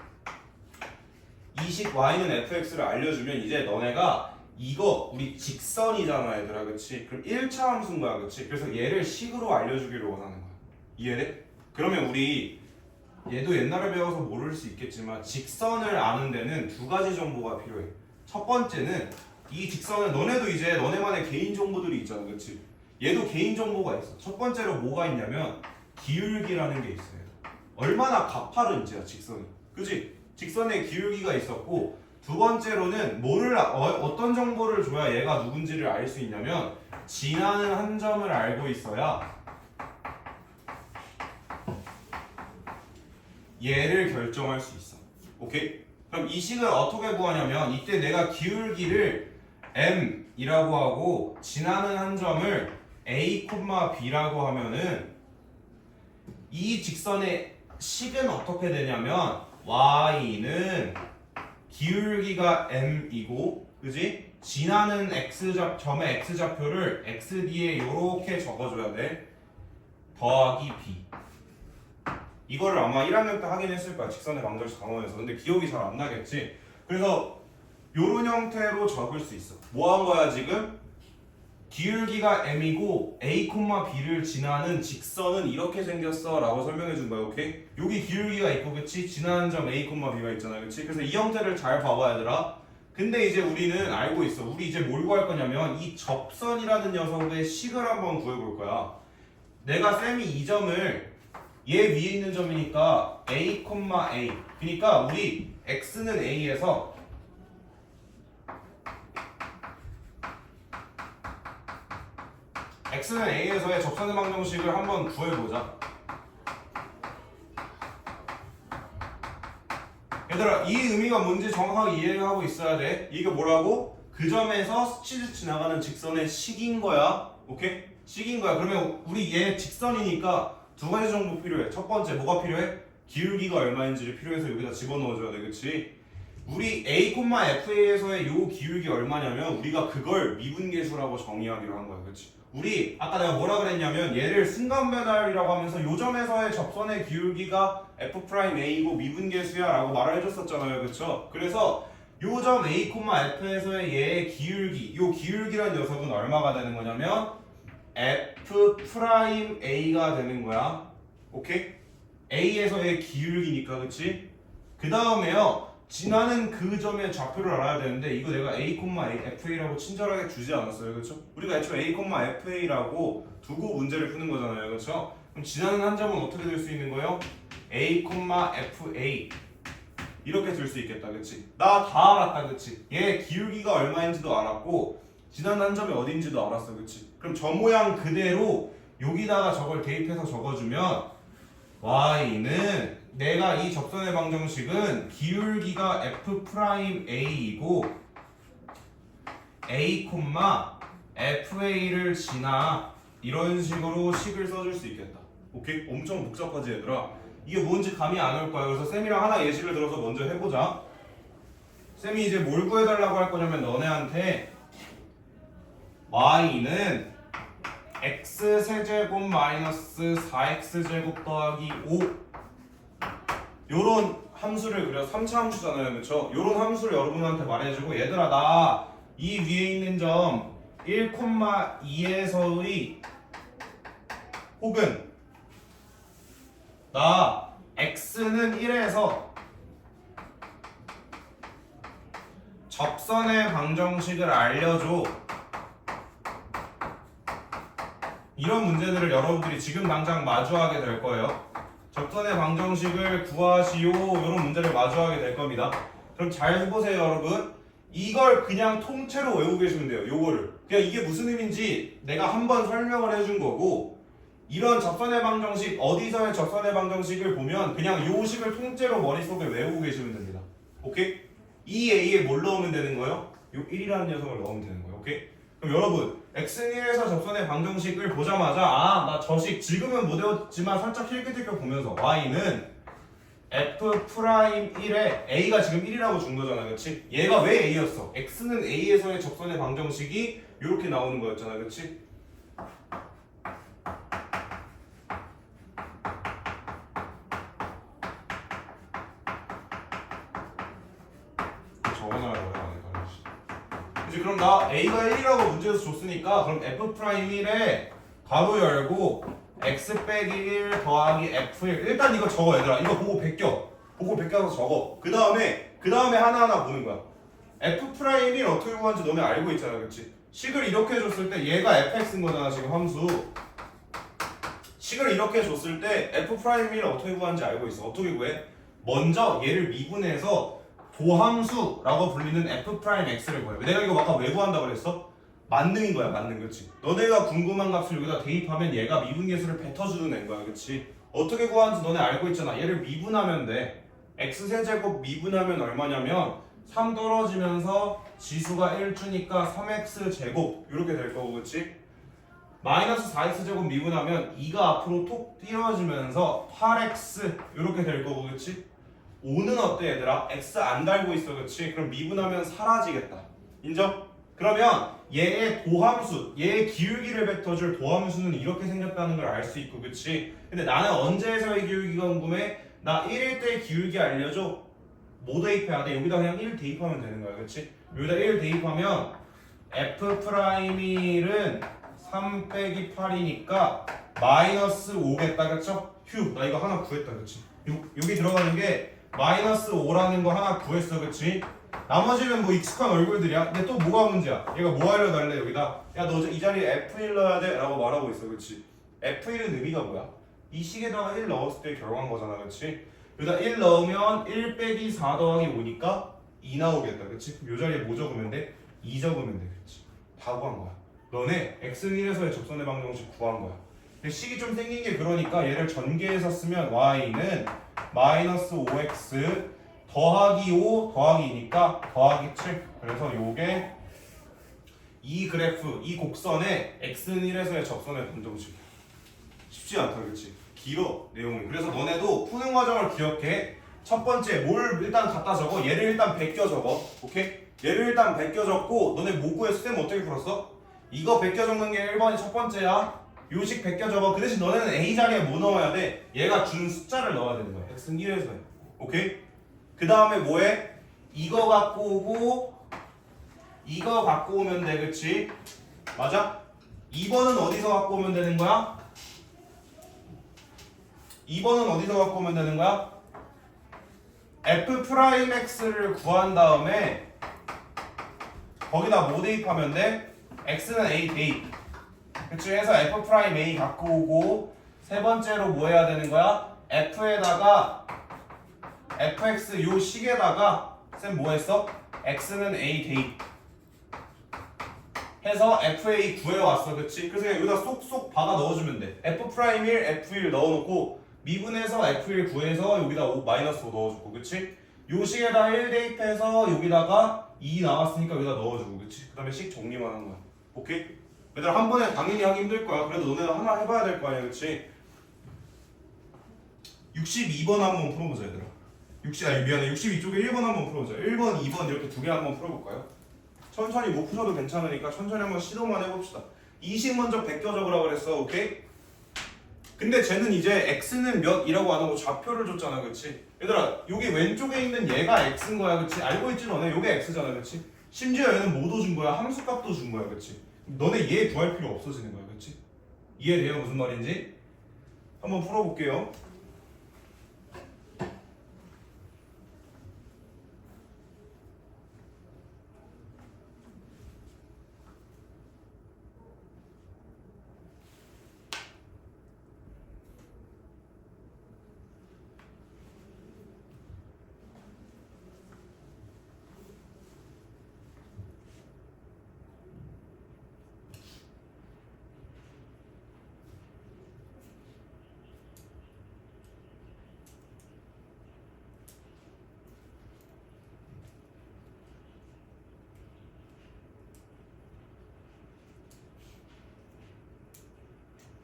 이식 y는 fx를 알려주면 이제 너네가 이거 우리 직선이잖아 얘들아, 그치? 그럼 1차 함수인 거야, 그치? 그래서 얘를 식으로 알려주기를 원하는 거야. 이해돼? 그러면 우리 얘도 옛날에 배워서 모를 수 있겠지만 직선을 아는 데는 두 가지 정보가 필요해. 첫 번째는 이 직선은 너네도 이제 너네만의 개인 정보들이 있잖아, 그치? 얘도 개인 정보가 있어. 첫 번째로 뭐가 있냐면 기울기라는 게 있어요. 얼마나 가파른지야 직선이, 그치? 직선에 기울기가 있었고, 두 번째로는 뭐를 어떤 정보를 줘야 얘가 누군지를 알 수 있냐면 지나는 한 점을 알고 있어야 얘를 결정할 수 있어. 오케이? 그럼 이 식을 어떻게 구하냐면 이때 내가 기울기를 m이라고 하고 지나는 한 점을 a, b라고 하면은 이 직선의 식은 어떻게 되냐면 y는 기울기가 m이고, 그지? 지나는 점의 x좌표를 x 뒤에 이렇게 적어줘야 돼. 더하기 b. 이거를 아마 1학년 때 하긴 했을 거야, 직선의 방정식 강원에서. 근데 기억이 잘 안 나겠지? 그래서 요런 형태로 적을 수 있어. 뭐 한 거야 지금? 기울기가 m이고 a, b를 지나는 직선은 이렇게 생겼어 라고 설명해 준 거야. 오케이? 여기 기울기가 있고, 그치? 지나는 점 a, b가 있잖아, 그치? 그래서 이 형태를 잘 봐봐 얘들아. 근데 이제 우리는 알고 있어. 우리 이제 뭘 구할 거냐면 이 접선이라는 녀석의 식을 한번 구해볼 거야. 내가 쌤이 이 점을 얘 위에 있는 점이니까 a, a. 그러니까 우리 x는 a에서 x는 a에서의 접선의 방정식을 한번 구해보자. 얘들아, 이 의미가 뭔지 정확하게 이해하고 있어야 돼. 이게 뭐라고? 그 점에서 스치듯 지나가는 직선의 식인 거야. 오케이? 식인 거야. 그러면 우리 얘 직선이니까 두 가지 정보 필요해. 첫 번째 뭐가 필요해? 기울기가 얼마인지를 필요해서 여기다 집어넣어줘야 돼, 그치? 우리 a, fa에서의 요 기울기 얼마냐면 우리가 그걸 미분계수라고 정의하기로 한 거야, 그치? 우리 아까 내가 뭐라 그랬냐면 얘를 순간변화율이라고 하면서 요 점에서의 접선의 기울기가 f'a이고 미분계수야 라고 말을 해줬었잖아요, 그쵸? 그래서 요 점 a, f에서의 얘의 기울기, 요 기울기란 녀석은 얼마가 되는 거냐면 f'a가 되는 거야. 오케이? a에서의 기울기니까, 그치? 그 다음에요, 지나는 그 점의 좌표를 알아야 되는데 이거 내가 a, fa라고 친절하게 주지 않았어요, 그렇죠? 우리가 애초에 a, fa라고 두고 문제를 푸는 거잖아요, 그렇죠? 그럼 지나는 한 점은 어떻게 될 수 있는 거예요? a, fa 이렇게 줄 수 있겠다, 그치? 나 다 알았다, 그치? 얘 기울기가 얼마인지도 알았고 지나는 한 점이 어딘지도 알았어, 그치? 그럼 저 모양 그대로 여기다가 저걸 대입해서 적어주면 y는 내가 이 접선의 방정식은 기울기가 f'a이고 a, fa를 지나 이런 식으로 식을 써줄 수 있겠다. 오케이? 엄청 복잡하지 얘들아? 이게 뭔지 감이 안 올 거야. 그래서 쌤이랑 하나 예시를 들어서 먼저 해보자. 쌤이 이제 뭘 구해달라고 할 거냐면 너네한테 y는 x세제곱 마이너스 4x제곱 더하기 5 요런 함수를 그려. 3차 함수잖아요, 그쵸? 요런 함수를 여러분한테 말해주고 얘들아 나 이 위에 있는 점 1,2에서의 혹은 나 접선의 방정식을 알려줘. 이런 문제들을 여러분들이 지금 당장 마주하게 될 거예요. 접선의 방정식을 구하시오. 이런 문제를 마주하게 될 겁니다. 그럼 잘 해보세요, 여러분. 이걸 그냥 통째로 외우고 계시면 돼요. 요거를. 그냥 이게 무슨 의미인지 내가 한번 설명을 해준 거고, 이런 접선의 방정식, 어디서의 접선의 방정식을 보면 그냥 요 식을 통째로 머릿속에 외우고 계시면 됩니다. 오케이? 이 A에 뭘 넣으면 되는 거예요? 요 1이라는 녀석을 넣으면 되는 거예요. 오케이? 그럼 여러분, X에서 접선의 방정식을 보자마자 나 저식 지금은 못 외웠지만 살짝 힐끗힐끗 보면서 Y는 F'1에 A가 지금 1이라고 준 거잖아, 그렇지? 얘가 왜 A였어? X는 A에서의 접선의 방정식이 이렇게 나오는 거였잖아, 그렇지? 적어놔야 되나? 이제 그럼 나 A가 1이라고 문제에서 줬으니까 그럼 F'1에 가로 열고 X 빼기 1 더하기 F1 일단 이거 적어 얘들아. 이거 보고 베껴서 적어. 그 다음에 하나하나 보는 거야. F'1을 어떻게 구하는지 너네 알고 있잖아, 그치? 식을 이렇게 줬을 때 얘가 fx인 거잖아, 지금 함수. 식을 이렇게 줬을 때 F'1을 어떻게 구하는지 알고 있어. 어떻게 구해? 먼저 얘를 미분해서 도함수라고 불리는 F'X를 구해. 내가 이거 아까 왜 구한다고 그랬어? 만능인 거야, 만능, 그치? 너네가 궁금한 값을 여기다 대입하면 얘가 미분계수를 뱉어주는 애인 거야, 그치? 어떻게 구하는지 너네 알고 있잖아. 얘를 미분하면 돼. X세제곱 미분하면 얼마냐면 3 떨어지면서 지수가 1주니까 3X제곱 이렇게 될 거고, 그치? 마이너스 4X제곱 미분하면 2가 앞으로 톡 띄어지면서 8X 이렇게 될 거고, 그치? 5는 어때, 얘들아? X 안 달고 있어, 그치? 그럼 미분하면 사라지겠다. 인정? 그러면 얘의 도함수, 얘의 기울기를 뱉어줄 도함수는 이렇게 생겼다는 걸 알 수 있고, 그치? 근데 나는 언제에서의 기울기가 궁금해? 나 1일 때 기울기 알려줘? 뭐 대입해야 돼? 여기다 그냥 1 대입하면 되는 거야, 그치? 여기다 1 대입하면 F'은 3 빼기 8이니까 마이너스 5겠다, 그쵸? 휴, 나 이거 하나 구했다, 그치? 여기 들어가는 게 마이너스 5라는 거 하나 구했어, 그치? 나머지는 뭐 익숙한 얼굴들이야. 근데 또 뭐가 문제야? 얘가 뭐 하려 달래 여기다? 야, 너 이 자리에 F1 넣어야 돼? 라고 말하고 있어, 그치? F1은 의미가 뭐야? 이 식에다가 1 넣었을 때 결과한 거잖아, 그치? 여기다 1 넣으면 1 빼기 4 더하기 5니까 2 나오겠다, 그치? 요 자리에 뭐 적으면 돼? 2 적으면 돼, 그치? 다 구한 거야. 너네 X는 1에서의 접선의 방정식 구한 거야. 근데 식이 좀 생긴 게 그러니까 얘를 전개해서 쓰면 Y는 마이너스 5X 더하기 5 더하기 2니까 더하기 7. 그래서 요게 이 그래프, 이 곡선의 X는 1에서의 접선의 방정식이야. 쉽지 않다, 그렇지? 길어, 내용이. 그래서 너네도 푸는 과정을 기억해. 첫 번째 뭘 일단 갖다 적어. 얘를 일단 베껴 적어. 오케이? 얘를 일단 베껴 적고 너네 뭐 구했어? 쌤 어떻게 풀었어? 이거 베껴 적는 게 1번이 첫 번째야. 요식 베껴 적어. 그 대신 너네는 A 자리에 뭐 넣어야 돼? 얘가 준 숫자를 넣어야 되는 거야. X는 1에서 해. 오케이? 그 다음에 뭐해? 이거 갖고 오고 이거 갖고 오면 돼, 그치? 맞아? 2번은 어디서 갖고 오면 되는 거야? 2번은 어디서 갖고 오면 되는 거야? F'X를 구한 다음에 거기다 뭐 대입하면 돼? X는 A 대입. 그치? 해서 F'A 갖고 오고 세 번째로 뭐 해야 되는 거야? F에다가 fx 요 식에다가 쌤 뭐 했어? x는 a 대입 해서 fa 구해왔어, 그치? 그래서 여기다 쏙쏙 박아 넣어주면 돼. f'1 f1 넣어놓고 미분해서 f1 구해서 여기다 5 마이너스 5 넣어주고, 그치? 요 식에다 1 대입해서 여기다가 2 나왔으니까 여기다 넣어주고, 그치? 그 다음에 식 정리만 한 거야. 오케이? 얘들아 한 번에 당연히 하기 힘들 거야. 그래도 너네는 하나 해봐야 될 거 아니야, 그치? 62번 한번 풀어보자, 얘들아. 62쪽에 1번 한번 풀어보자. 1번, 2번 이렇게 두 개 한번 풀어볼까요? 천천히 못 푸셔도 괜찮으니까 천천히 한번 시도만 해봅시다. 이식 먼저 베껴 적으라고 그랬어, 오케이? 근데 쟤는 이제 x는 몇이라고 안 하고 좌표를 줬잖아, 그치? 얘들아, 여기 왼쪽에 있는 얘가 x인 거야, 그치? 알고 있지 너네? 요게 x잖아, 그치? 심지어 얘는 뭐도 준 거야? 함수값도 준 거야, 그치? 너네 얘 구할 필요 없어지는 거야, 그치? 이해돼요? 무슨 말인지? 한번 풀어볼게요.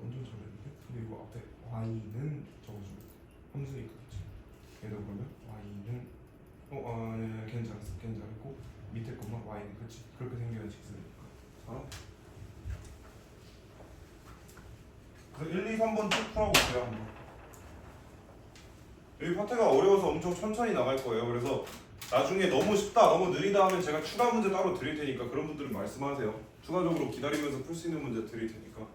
완전 잘했는데? 그리고 앞에 y는 적어주면 돼. 함수니까 그치? 얘도 그러면 y는 예, 괜찮았어. 괜찮고 밑에 것만 y는 그치? 그렇게 생겨야 직선이니까. 잘하. 그래서 1, 2, 3번 쭉 풀어볼게요 한번. 여기 파트가 어려워서 엄청 천천히 나갈 거예요. 그래서 나중에 너무 쉽다, 너무 느리다 하면 제가 추가 문제 따로 드릴 테니까 그런 분들은 말씀하세요. 추가적으로 기다리면서 풀 수 있는 문제 드릴 테니까.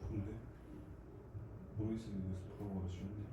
근데 모르겠으면 여기서 풀어보기 쉬운데.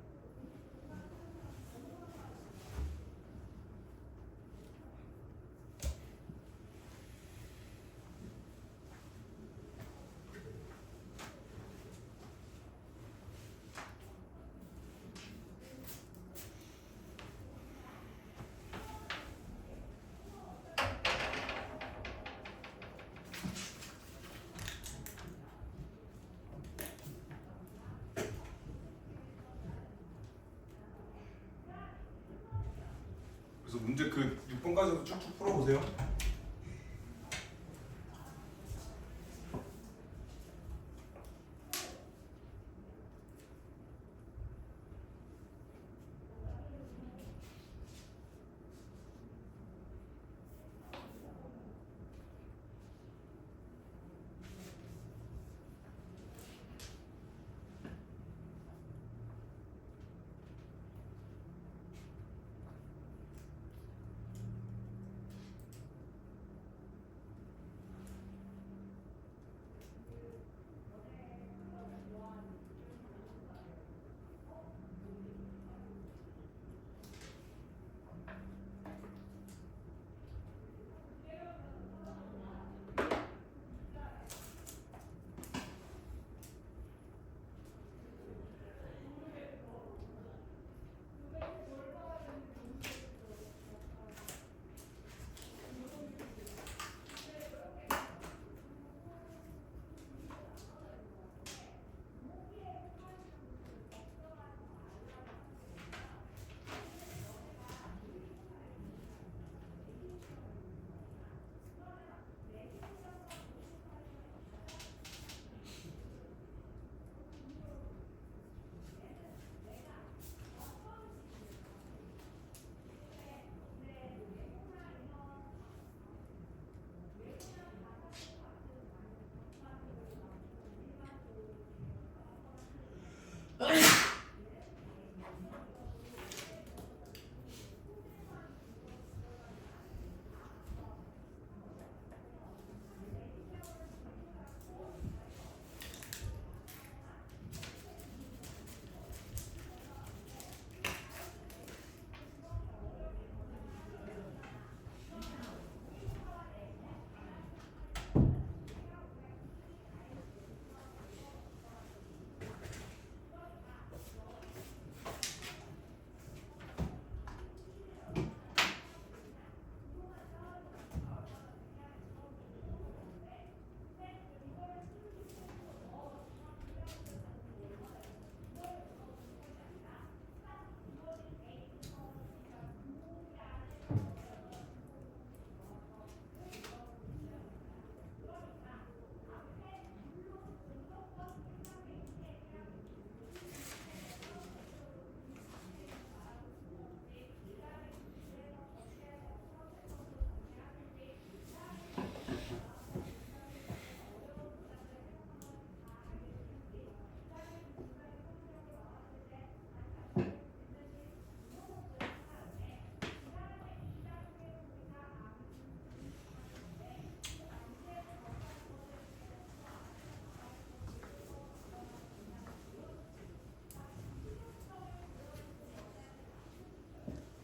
그래서 문제 그 6번까지도 쭉쭉 풀어보세요.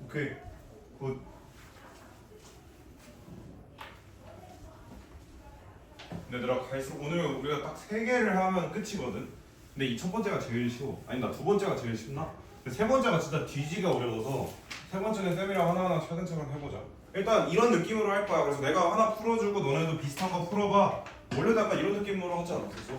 오케이 굿. 얘들아 갈수록 오늘 우리가 딱 3개를 하면 끝이거든. 근데 이 첫 번째가 제일 쉬워. 아니 나 두 번째가 제일 쉽나? 근데 세 번째가 진짜 뒤지기 어려워서 세 번째는 쌤이랑 하나하나 차근차근 해보자. 일단 이런 느낌으로 할 거야. 그래서 내가 하나 풀어주고 너네도 비슷한 거 풀어봐. 원래도 약간 이런 느낌으로 하지 않았었어?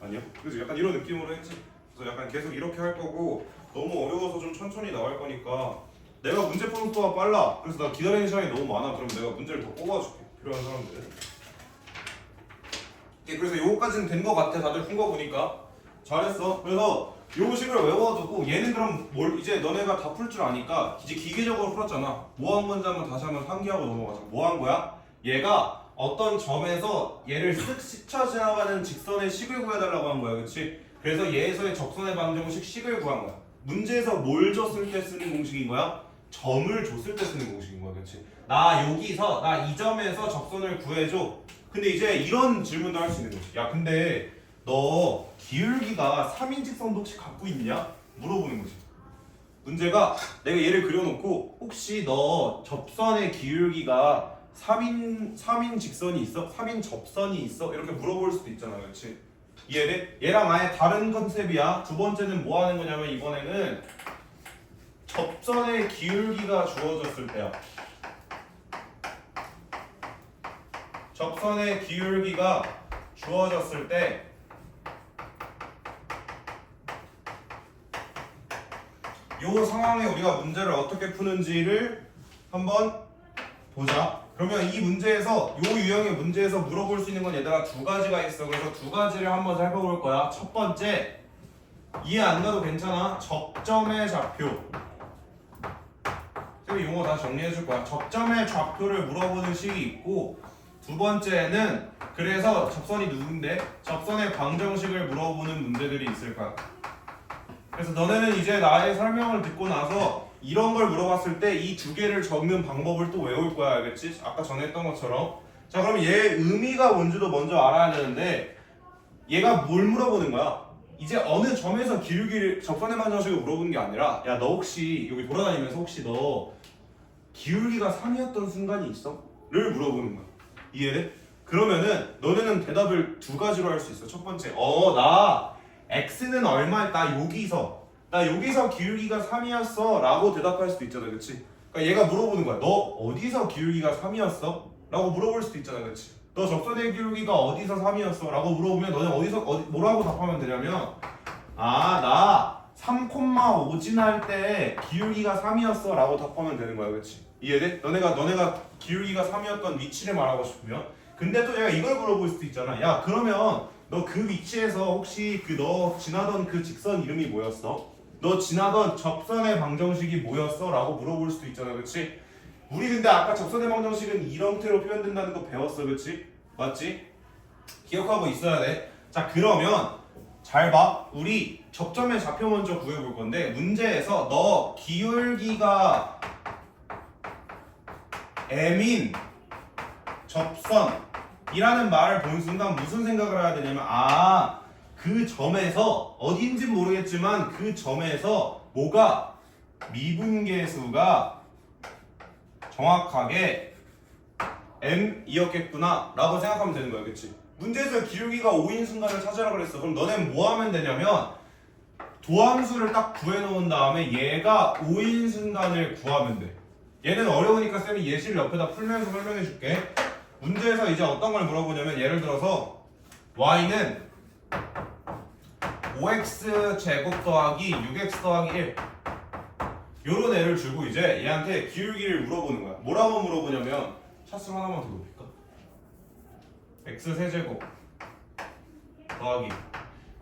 아니야? 그래서 약간 이런 느낌으로 했지. 그래서 약간 계속 이렇게 할 거고 너무 어려워서 좀 천천히 나갈 거니까 내가 문제 푸는 속도가 빨라. 그래서 나 기다리는 시간이 너무 많아. 그럼 내가 문제를 더 뽑아줄게. 필요한 사람들. 그래서 요거까지는 된 거 같아. 다들 푼 거 보니까 잘했어. 그래서 요 식을 외워두고 얘는 그럼 뭘 이제 너네가 다 풀 줄 아니까 이제 기계적으로 풀었잖아. 뭐 한 건지 한번 다시 한번 상기하고 넘어가자. 뭐 한 거야? 얘가 어떤 점에서 얘를 쓱 스쳐 지나가는 직선의 식을 구해달라고 한 거야, 그렇지? 그래서 얘에서의 적선의 방정식 식을 구한 거야. 문제에서 뭘 줬을 때 쓰는 공식인 거야? 점을 줬을 때 쓰는 공식인 거야, 그렇지? 나 여기서 나 이 점에서 적선을 구해줘. 근데 이제 이런 질문도 할 수 있는 거지. 야, 근데 너 기울기가 3인 직선도 혹시 갖고 있냐? 물어보는 거지. 문제가 내가 얘를 그려놓고 혹시 너 접선의 기울기가 3인 직선이 있어? 3인 접선이 있어? 이렇게 물어볼 수도 있잖아, 그렇지? 이해돼? 얘랑 아예 다른 컨셉이야. 두 번째는 뭐 하는 거냐면 이번에는 접선의 기울기가 주어졌을 때야. 접선의 기울기가 주어졌을 때 이 상황에 우리가 문제를 어떻게 푸는지를 한번 보자. 그러면 이 문제에서 이 유형의 문제에서 물어볼 수 있는 건 얘들아 두 가지가 있어. 그래서 두 가지를 한번 살펴볼 거야. 첫 번째, 이해 안 가도 괜찮아. 접점의 좌표. 쌤이 용어 다 정리해 줄 거야. 접점의 좌표를 물어보는 식이 있고, 두 번째는 그래서 접선이 누군데? 접선의 방정식을 물어보는 문제들이 있을 거야. 그래서 너네는 이제 나의 설명을 듣고 나서 이런 걸 물어봤을 때 이 두 개를 적는 방법을 또 외울 거야, 알겠지? 아까 전에 했던 것처럼. 자, 그럼 얘 의미가 뭔지도 먼저 알아야 되는데 얘가 뭘 물어보는 거야? 이제 어느 점에서 기울기를 접선의 방정식을 물어보는 게 아니라 야, 너 혹시 여기 돌아다니면서 혹시 너 기울기가 3이었던 순간이 있어? 를 물어보는 거야. 이해돼? 그러면은 너네는 대답을 두 가지로 할 수 있어. 첫 번째, 나 x는 얼마였다. 나 여기서 기울기가 3이었어 라고 대답할 수도 있잖아, 그치? 그러니까 얘가 물어보는 거야. 너 어디서 기울기가 3이었어? 라고 물어볼 수도 있잖아, 그치? 너 접선의 기울기가 어디서 3이었어? 라고 물어보면 너는 뭐라고 답하면 되냐면 나 3,5 지날 때 기울기가 3이었어 라고 답하면 되는 거야, 그치? 이해돼? 너네가 기울기가 3이었던 위치를 말하고 싶으면. 근데 또 얘가 이걸 물어볼 수도 있잖아. 야, 그러면 너 그 위치에서 혹시 너 지나던 그 직선 이름이 뭐였어? 너 지나던 접선의 방정식이 뭐였어? 라고 물어볼 수도 있잖아, 그치? 우리 근데 아까 접선의 방정식은 이런 형태로 표현된다는 거 배웠어, 그치? 맞지? 기억하고 있어야 돼. 자, 그러면 잘 봐. 우리 접점의 좌표 먼저 구해볼 건데 문제에서 너 기울기가 M인 접선이라는 말을 본 순간 무슨 생각을 해야 되냐면 그 점에서 어딘진 모르겠지만 그 점에서 뭐가 미분계수가 정확하게 M이었겠구나 라고 생각하면 되는 거야, 그치? 문제에서 기울기가 5인 순간을 찾으라 그랬어. 그럼 너네는 뭐 하면 되냐면 도함수를 딱 구해놓은 다음에 얘가 5인 순간을 구하면 돼. 얘는 어려우니까 쌤이 예시를 옆에다 풀면서 설명해 줄게. 문제에서 이제 어떤 걸 물어보냐면 예를 들어서 y는 5x 제곱 더하기 6x 더하기 1 요런 애를 주고 이제 얘한테 기울기를 물어보는 거야. 뭐라고 물어보냐면 샷수 하나만 더 높일까? x 세제곱 더하기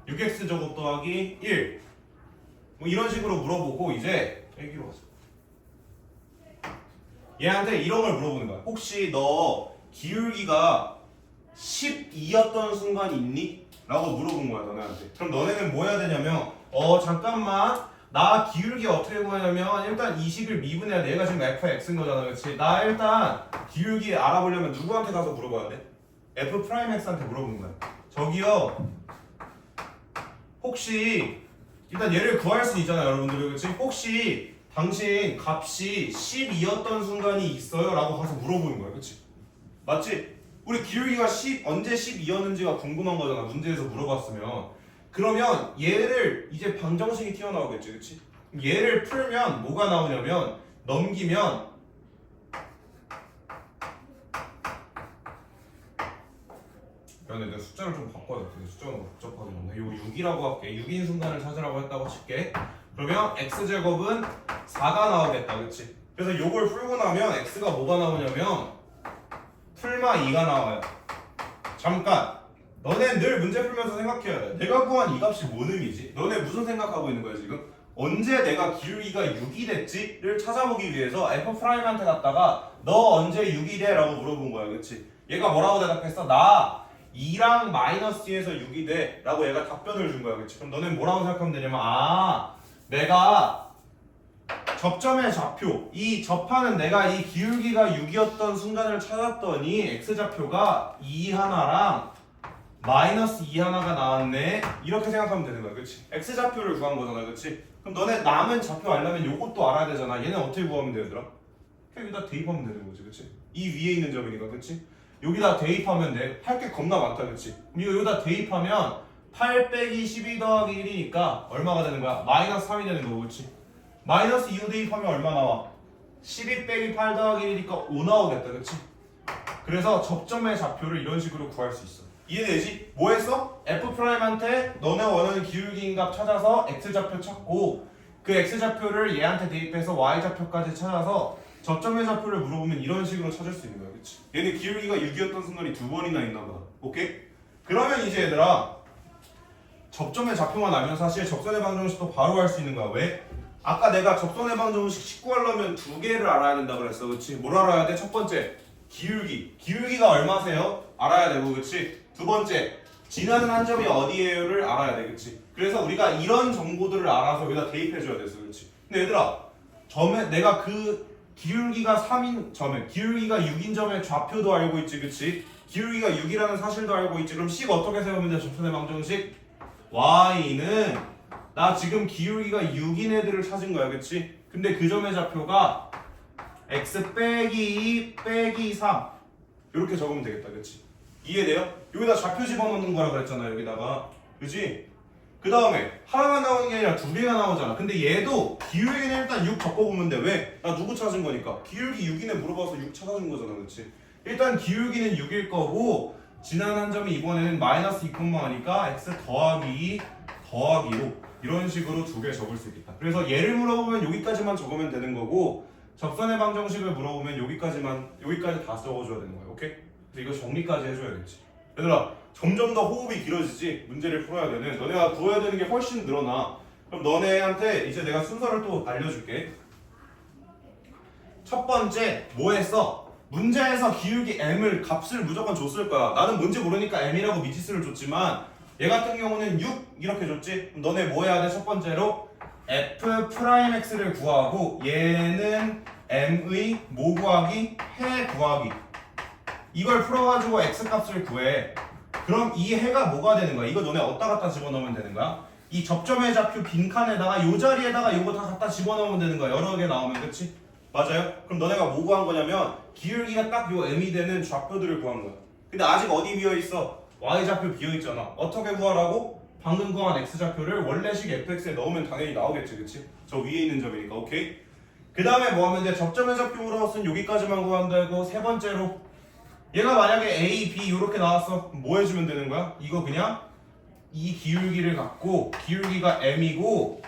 6x 제곱 더하기 1 뭐 이런 식으로 물어보고 이제 여기로 가자. 얘한테 이런 걸 물어보는 거야. 혹시 너 기울기가 12였던 순간이 있니? 라고 물어본 거야, 너네한테. 그럼 너네는 뭐 해야 되냐면 잠깐만, 나 기울기 어떻게 구하냐면 일단 이 식을 미분해야 돼. 얘가 지금 fx인 거잖아, 그렇지? 나 일단 기울기 알아보려면 누구한테 가서 물어봐야 돼? f'x한테 물어보는 거야. 저기요, 혹시 일단 얘를 구할 수 있잖아, 여러분들, 그렇지? 혹시 당신 값이 12였던 순간이 있어요? 라고 가서 물어보는 거야. 그치? 맞지? 우리 기울기가 10, 언제 12였는지가 궁금한 거잖아. 문제에서 물어봤으면. 그러면 얘를 이제 방정식이 튀어나오겠지. 그치? 얘를 풀면 뭐가 나오냐면 넘기면 미안해, 내가 숫자를 좀 바꿔야 돼. 숫자가 너무 복잡하게 나오네. 요 6이라고 할게. 6인 순간을 찾으라고 했다고 칠게. 그러면 x제곱은 4가 나오겠다. 그치? 그래서 요걸 풀고 나면 x가 뭐가 나오냐면 풀마 2가 나와요. 잠깐, 너네 늘 문제 풀면서 생각해야 돼. 내가 구한 이 값이 뭔 의미지? 너네 무슨 생각하고 있는 거야 지금? 언제 내가 기울기가 6이 됐지?를 찾아보기 위해서 f'한테 갔다가 너 언제 6이 돼? 라고 물어본 거야. 그치? 얘가 뭐라고 대답했어? 나 2랑 마이너스 2에서 6이 돼 라고 얘가 답변을 준 거야. 그치? 그럼 너네 뭐라고 생각하면 되냐면 내가 접점의 좌표, 이 접하는 내가 이 기울기가 6이었던 순간을 찾았더니 x좌표가 2 하나랑 마이너스 2 하나가 나왔네. 이렇게 생각하면 되는 거야. 그치? x좌표를 구한 거잖아. 그치? 그럼 너네 남은 좌표 알려면 요것도 알아야 되잖아. 얘는 어떻게 구하면 돼, 얘들아? 그냥 여기다 대입하면 되는 거지. 그치? 이 위에 있는 점이니까. 그치? 여기다 대입하면 돼. 할 게 겁나 많다. 그치? 이거 여기다 대입하면 8 빼기 12 더하기 1이니까 얼마가 되는 거야? 마이너스 3이 되는 거고. 그치? 마이너스 2로 대입하면 얼마 나와? 12 빼기 8 더하기 1이니까 5 나오겠다. 그치? 그래서 접점의 좌표를 이런 식으로 구할 수 있어. 이해되지? 뭐 했어? F'한테 너네 원하는 기울기인 값 찾아서 X좌표 찾고 그 X좌표를 얘한테 대입해서 Y좌표까지 찾아서 접점의 좌표를 물어보면 이런 식으로 찾을 수 있는 거야. 그치? 얘네 기울기가 6이었던 순간이 2번이나 있나 보다. 오케이? 그러면 이제 얘들아 접점의 좌표만 알면 사실 접선의 방정식도 바로 할 수 있는 거야. 왜? 아까 내가 접선의 방정식 19 하려면 두 개를 알아야 된다 그랬어. 그치? 뭘 알아야 돼? 첫 번째 기울기. 기울기가 얼마세요? 알아야 되고. 그치? 두 번째 지나는 한 점이 어디에요를 알아야 돼. 그치? 그래서 우리가 이런 정보들을 알아서 여기다 대입해줘야 됐어. 그치? 근데 얘들아 점에 내가 그 기울기가 3인 점에 기울기가 6인 점의 좌표도 알고 있지. 그치? 기울기가 6이라는 사실도 알고 있지. 그럼 식 어떻게 세우면 돼? 접선의 방정식 y는 나 지금 기울기가 6인 애들을 찾은 거야. 그치? 근데 그 점의 좌표가 x 빼기 2 빼기 3 이렇게 적으면 되겠다. 그치? 이해돼요? 여기다 좌표 집어넣는 거라 그랬잖아. 여기다가. 그치? 그 다음에 하나가 나오는 게 아니라 두 개가 나오잖아. 근데 얘도 기울기는 일단 6 적어보면 돼. 왜? 나 누구 찾은 거니까. 기울기 6이네 물어봐서 6 찾아준 거잖아. 그치? 일단 기울기는 6일 거고 지난 한 점이 이번에는 마이너스 2콤마 하니까 x 더하기 2 더하기 5 이런 식으로 두 개 적을 수 있겠다. 그래서 얘를 물어보면 여기까지만 적으면 되는 거고 접선의 방정식을 물어보면 여기까지 다 적어줘야 되는 거야. 오케이? 그래서 이거 정리까지 해줘야겠지. 얘들아 점점 더 호흡이 길어지지. 문제를 풀어야 되는 너네가 구해야 되는 게 훨씬 늘어나. 그럼 너네한테 이제 내가 순서를 또 알려줄게. 첫 번째 뭐 했어? 문제에서 기울기 m을 값을 무조건 줬을 거야. 나는 뭔지 모르니까 m이라고 미지수를 줬지만 얘 같은 경우는 6 이렇게 줬지. 그럼 너네 뭐 해야 돼? 첫 번째로 f'x를 구하고 얘는 m의 뭐 구하기? 해 구하기. 이걸 풀어가지고 x값을 구해. 그럼 이 해가 뭐가 되는 거야? 이거 너네 어디다 갖다 집어넣으면 되는 거야? 이 접점의 좌표 빈칸에다가 요 자리에다가 요거 다 갖다 집어넣으면 되는 거야. 여러 개 나오면. 그치? 맞아요? 그럼 너네가 뭐 구한 거냐면 기울기가 딱 요 m이 되는 좌표들을 구한 거야. 근데 아직 어디 비어있어? y좌표 비어있잖아. 어떻게 구하라고? 방금 구한 x좌표를 원래식 fx에 넣으면 당연히 나오겠지. 그치? 저 위에 있는 점이니까. 오케이? 그 다음에 뭐 하면 돼? 접점의 좌표 물어봤으면 여기까지만 구한다고. 세 번째로 얘가 만약에 A, B 이렇게 나왔어. 그럼 뭐 해주면 되는 거야? 이거 그냥 이 기울기를 갖고 기울기가 m이고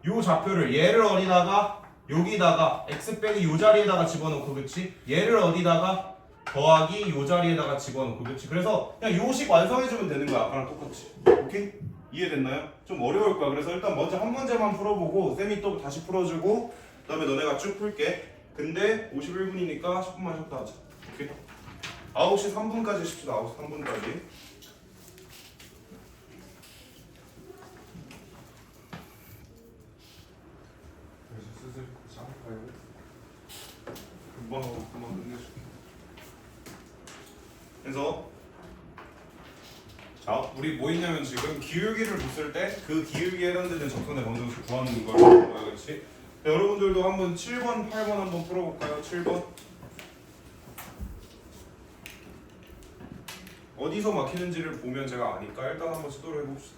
요 좌표를 얘를 어디다가 여기다가 x 빼기 요 자리에다가 집어넣고. 그치? 얘를 어디다가 더하기 요 자리에다가 집어넣고. 그치? 그래서 그냥 요식 완성해주면 되는 거야. 아까랑 똑같이. 오케이? 이해됐나요? 좀 어려울 거야. 그래서 일단 먼저 한 문제만 풀어보고 쌤이 또 다시 풀어주고 그 다음에 너네가 쭉 풀게. 근데 51분이니까 10분만 쉬었다 하자. 오케이? 9시 3분까지 쉽시다. 9시 3분까지. 그래서 슬슬 시작할까요? 금방 끝내줄게. 그래서 자, 우리 뭐 있냐면 지금 기울기를 줬을 때 그 기울기에 해당되는 접선의 방정식 구하는 걸 보는 거야. 그렇지? 자, 여러분들도 한번 7번, 8번 한번 풀어볼까요? 7번. 어디서 막히는지를 보면 제가 아니까 일단 한번 시도를 해봅시다.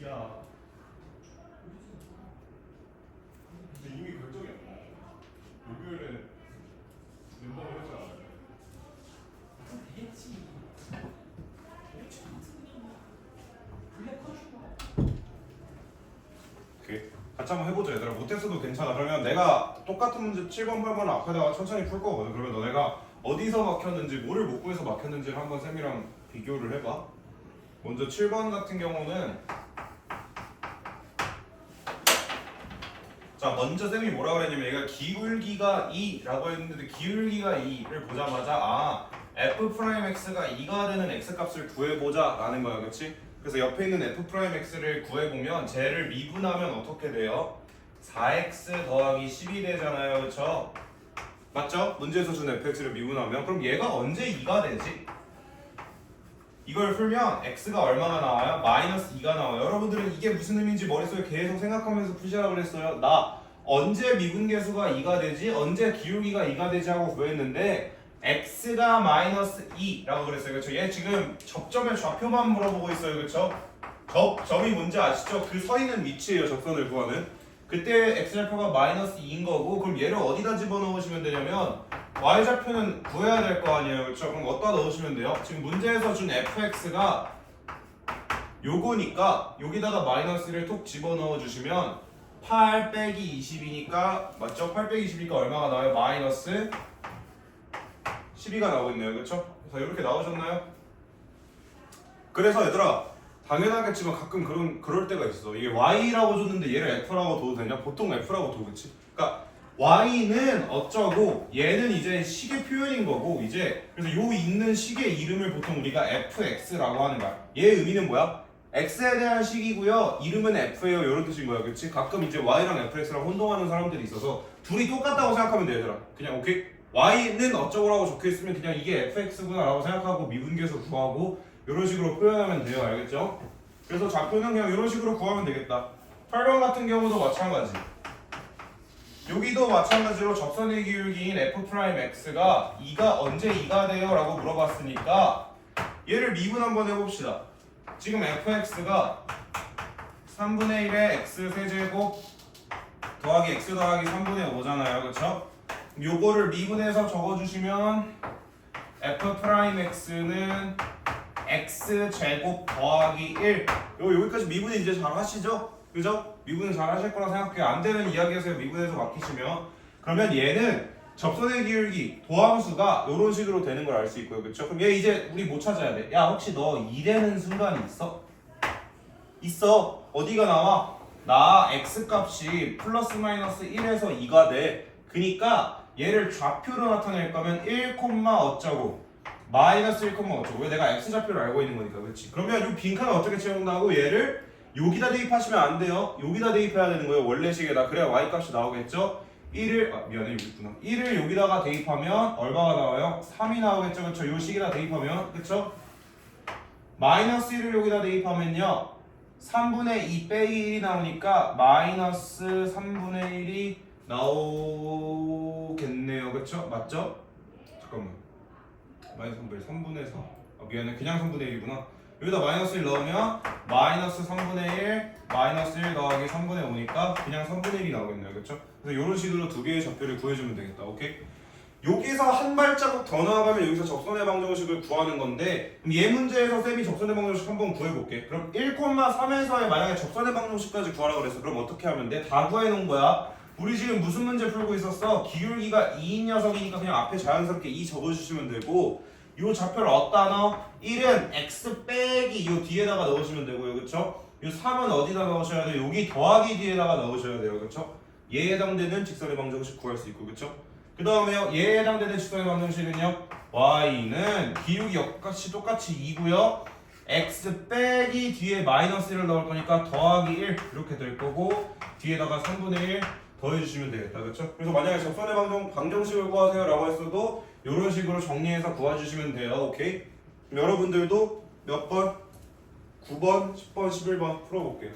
야. 근데 이미 결정이 안 나. 목요일에 멤버가 하지 않아요? 오케이. 같이 한번 해보자 얘들아. 못했어도 괜찮아. 그러면 내가 똑같은 문제 7번, 8번 앞에다가 천천히 풀 거거든. 그러면 너네가 어디서 막혔는지, 뭐를 못 구해서 막혔는지를 한번 쌤이랑 비교를 해봐. 먼저 7번 같은 경우는 자, 먼저 쌤이 뭐라 그랬냐면 얘가 기울기가 2라고 했는데 기울기가 2를 보자마자 f'x가 2가 되는 x값을 구해보자 라는 거야, 그치? 그래서 옆에 있는 f'x를 구해보면 쟤를 미분하면 어떻게 돼요? 4x 더하기 10이 되잖아요, 그쵸? 맞죠? 문제에서 준 fx를 미분하면 그럼 얘가 언제 2가 되지? 이걸 풀면 x가 얼마가 나와요? 마이너스 2가 나와요. 여러분들은 이게 무슨 의미인지 머릿속에 계속 생각하면서 푸시라고 그랬어요. 나 언제 미분계수가 2가 되지? 언제 기울기가 2가 되지? 하고 구했는데 x가 마이너스 2라고 그랬어요. 그렇죠? 얘 지금 접점의 좌표만 물어보고 있어요. 그렇죠? 점이 뭔지 아시죠? 그 서 있는 위치예요. 접선을 구하는. 그때 x좌표가 마이너스 2인 거고 그럼 얘를 어디다 집어넣으시면 되냐면 y좌표는 구해야 될 거 아니에요. 그렇죠? 그럼 어디다 넣으시면 돼요? 지금 문제에서 준 fx가 요거니까 여기다가 마이너스를 톡 집어넣어 주시면 8 빼기 20이니까 맞죠? 8 빼기 20이니까 얼마가 나와요? 마이너스 12가 나오고 있네요. 그렇죠? 그래서 이렇게 나오셨나요? 그래서 얘들아 당연하겠지만 가끔 그럴 때가 있어. 이게 y라고 줬는데 얘를 f라고 둬도 되냐? 보통 f라고 둬, 그치? 그러니까 y는 어쩌고 얘는 이제 식의 표현인 거고 이제 그래서 요 있는 식의 이름을 보통 우리가 fx라고 하는 거야. 얘 의미는 뭐야? x에 대한 식이고요. 이름은 f예요. 이런 뜻인 거야. 그치? 가끔 이제 y랑 fx랑 혼동하는 사람들이 있어서 둘이 똑같다고 생각하면 돼, 얘들아. 그냥 오케이? y는 어쩌고라고 적혀있으면 그냥 이게 fx구나 라고 생각하고 미분계수 구하고 이런 식으로 표현하면 돼요. 알겠죠? 그래서 좌표는 그냥 이런 식으로 구하면 되겠다. 8번 같은 경우도 마찬가지. 여기도 마찬가지로 접선의 기울기인 f'x가 2가 언제 2가 돼요? 라고 물어봤으니까 얘를 미분 한번 해봅시다. 지금 fx가 3분의 1의 x 세제곱 더하기 x 더하기 3분의 5잖아요. 그쵸? 요거를 미분해서 적어주시면 f'x는 x제곱 더하기 1. 여기까지 미분은 이제 잘 하시죠? 그죠? 미분은 잘 하실 거라 생각해요. 안 되는 이야기에서 미분에서 맡기시면. 그러면 얘는 접선의 기울기 도함수가 이런 식으로 되는 걸 알 수 있고요. 그쵸? 그럼 얘 이제 우리 뭐 찾아야 돼? 야, 혹시 너 2되는 순간이 있어? 있어. 어디가 나와? 나 x값이 플러스 마이너스 1에서 2가 돼. 그니까 얘를 좌표로 나타낼 거면 1, 어쩌고 마이너스 1, 어쩌고. 왜 내가 x좌표를 알고 있는 거니까. 그렇지? 그러면 이 빈칸을 어떻게 채운다고? 얘를 여기다 대입하시면 안 돼요. 여기다 대입해야 되는 거예요. 원래식에다. 그래야 y값이 나오겠죠? 1을 미안해 여기 있구나. 1을 여기다가 대입하면 얼마가 나와요? 3이 나오겠죠. 그쵸? 요 식에다 대입하면. 그쵸? 마이너스 1을 여기다 대입하면요 3분의 2 빼기 1이 나오니까 마이너스 3분의 1이 나오겠네요. 그쵸? 맞죠? 잠깐만 마이너스 3분의 4 미안해 그냥 3분의 1이구나. 여기다 마이너스 1 넣으면 마이너스 3분의 1 마이너스 1 더하기 3분의 5니까 그냥 3분의 1이 나오겠네요. 그쵸? 그래서 이런 식으로 두 개의 좌표를 구해주면 되겠다. 오케이? 여기서 한 발자국 더 나아가면 여기서 접선의 방정식을 구하는 건데 그럼 얘 문제에서 쌤이 접선의 방정식 한번 구해볼게. 그럼 1,3에서의 만약에 접선의 방정식까지 구하라고 그랬어. 그럼 어떻게 하면 돼? 다 구해놓은 거야. 우리 지금 무슨 문제 풀고 있었어? 기울기가 2인 녀석이니까 그냥 앞에 자연스럽게 2 적어주시면 되고 요 좌표를 어디다 넣어? 1은 x 빼기 요 뒤에다가 넣으시면 되고요. 그쵸? 요 3은 어디다 넣으셔야 돼요? 여기 더하기 뒤에다가 넣으셔야 돼요. 그쵸? 얘에 해당되는 직선의 방정식 구할 수 있고 그쵸? 그 다음에요 얘에 해당되는 직선의 방정식은요 y는 기울기 역같이 똑같이 2고요 x 빼기 뒤에 마이너스 1을 넣을 거니까 더하기 1 이렇게 될 거고 뒤에다가 3분의 1 더해주시면 되겠다. 그쵸? 그래서 만약에 접선의 방정식을 구하세요 라고 했어도 이런 식으로 정리해서 구해주시면 돼요. 오케이? 그럼 여러분들도 몇 번? 9번, 10번, 11번 풀어볼게요.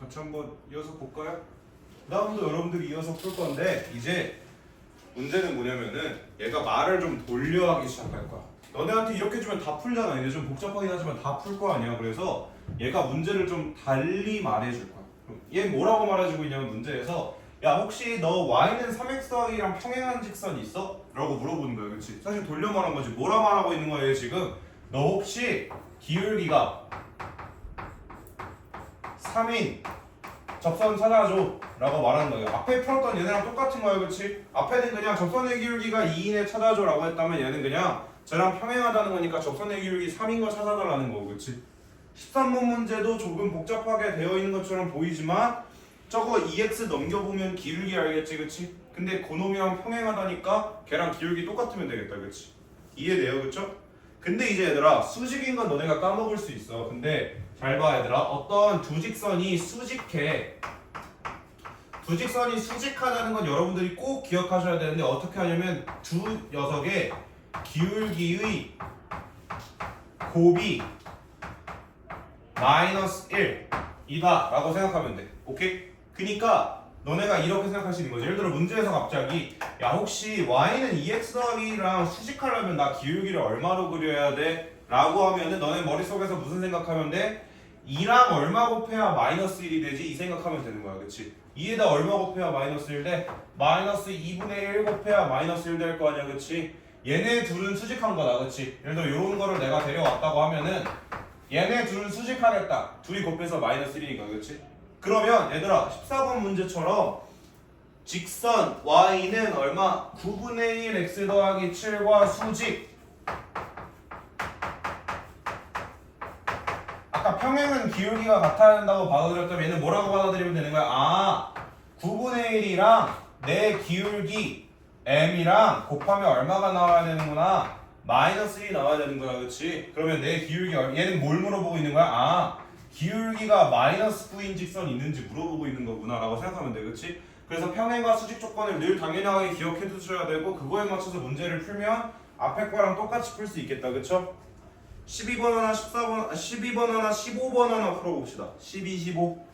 같이 한번 이어서 볼까요? 다음도 여러분들이 이어서 풀 건데 이제 문제는 뭐냐면은 얘가 말을 좀 돌려하기 시작할 거야. 너네한테 이렇게 주면 다 풀잖아. 이제 좀 복잡하긴 하지만 다 풀 거 아니야. 그래서 얘가 문제를 좀 달리 말해줄 거야. 그럼 얘 뭐라고 말해주고 있냐면 문제에서 야 혹시 너 y는 3x이랑 평행한 직선 있어? 라고 물어보는 거야. 그렇지? 사실 돌려 말한 거지. 뭐라 말하고 있는 거야 얘 지금? 너 혹시 기울기가 3인 접선 찾아줘 라고 말하는 거예요. 앞에 풀었던 얘네랑 똑같은 거예요. 그치? 앞에는 그냥 접선의 기울기가 2인에 찾아줘 라고 했다면 얘는 그냥 쟤랑 평행하다는 거니까 접선의 기울기 3인 걸 찾아달라는 거고. 그치? 13번 문제도 조금 복잡하게 되어 있는 것처럼 보이지만 저거 2x 넘겨보면 기울기 알겠지? 그치? 근데 그놈이랑 평행하다니까 걔랑 기울기 똑같으면 되겠다. 그치? 이해돼요? 그쵸? 근데 이제 얘들아 수직인 건 너네가 까먹을 수 있어. 근데 잘 봐 얘들아. 어떤 두 직선이 수직해. 두 직선이 수직하다는 건 여러분들이 꼭 기억하셔야 되는데 어떻게 하냐면 두 녀석의 기울기의 곱이 마이너스 1이다 라고 생각하면 돼. 오케이? 그니까 너네가 이렇게 생각할 수 있는 거지. 예를 들어 문제에서 갑자기 야 혹시 y는 2x 더하기랑 수직하려면 나 기울기를 얼마로 그려야 돼? 라고 하면은 너네 머릿속에서 무슨 생각하면 돼? 2랑 얼마 곱해야 마이너스 1이 되지? 이 생각하면 되는 거야. 그치? 2에다 얼마 곱해야 마이너스 1 돼? 마이너스 2분의 1 곱해야 마이너스 1 될 거 아니야. 그치? 얘네 둘은 수직한 거다. 그치? 예를 들어 요런 거를 내가 데려왔다고 하면은 얘네 둘은 수직하겠다. 둘이 곱해서 마이너스 1이니까. 그치? 그러면 얘들아 14번 문제처럼 직선 y는 얼마? 9분의 1 x 더하기 7과 수직. 아까 평행은 기울기가 같아야 된다고 받아들였다면 얘는 뭐라고 받아들이면 되는 거야? 아 9분의 1이랑 내 기울기 m이랑 곱하면 얼마가 나와야 되는구나. 마이너스 1이 나와야 되는 거야. 그치? 그러면 내 기울기 얘는 뭘 물어보고 있는 거야? 아 기울기가 마이너스 9인 직선 있는지 물어보고 있는 거구나 라고 생각하면 돼. 그치? 그래서 평행과 수직 조건을 늘 당연하게 기억해 두셔야 되고 그거에 맞춰서 문제를 풀면 앞에 거랑 똑같이 풀 수 있겠다. 그쵸? 12번 하나 14번 12번 하나 15번 하나 풀어봅시다. 12, 15.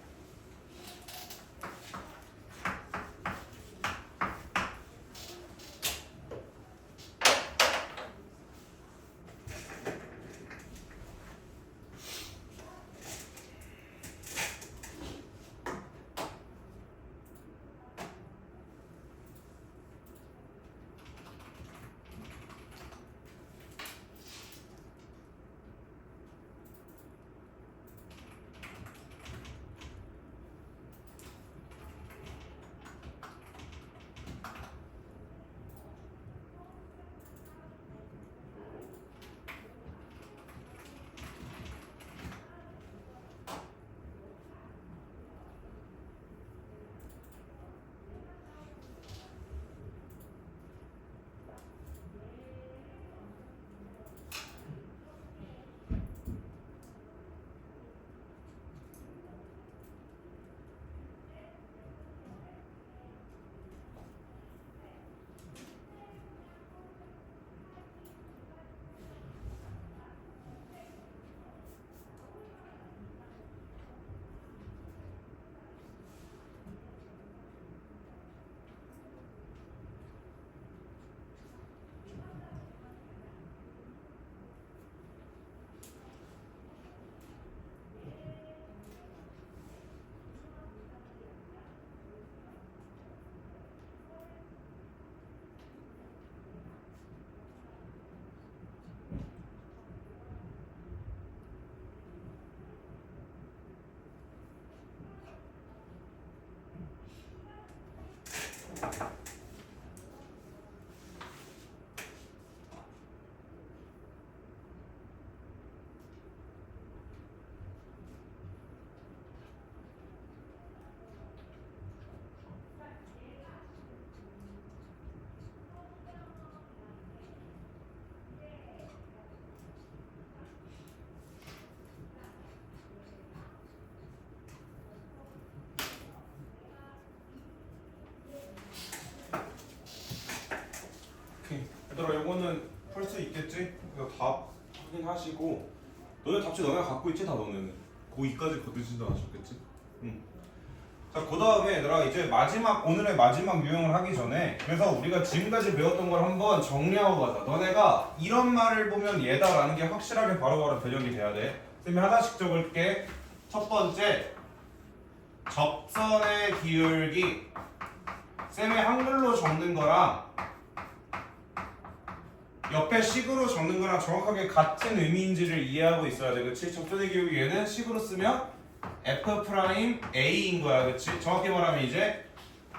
얘들아 요거는 풀 수 있겠지? 이거 답 확인하시고 너네 답지 너네가 갖고 있지? 다 너네는 고2까지 거두지도 않으셨겠지? 응. 자, 그 다음에 얘들아 이제 오늘의 마지막 유형을 하기 전에 그래서 우리가 지금까지 배웠던 걸 한번 정리하고 가자. 너네가 이런 말을 보면 얘다라는 게 확실하게 바로바로 변형이 돼야 돼. 쌤이 하나씩 적을게. 첫 번째, 접선의 기울기. 쌤이 한글로 적는 거랑 옆에 식으로 적는 거랑 정확하게 같은 의미인지를 이해하고 있어야 돼. 그치? 접선의 기울기 얘는 식으로 쓰면 F'A인 거야. 그치? 정확히 말하면 이제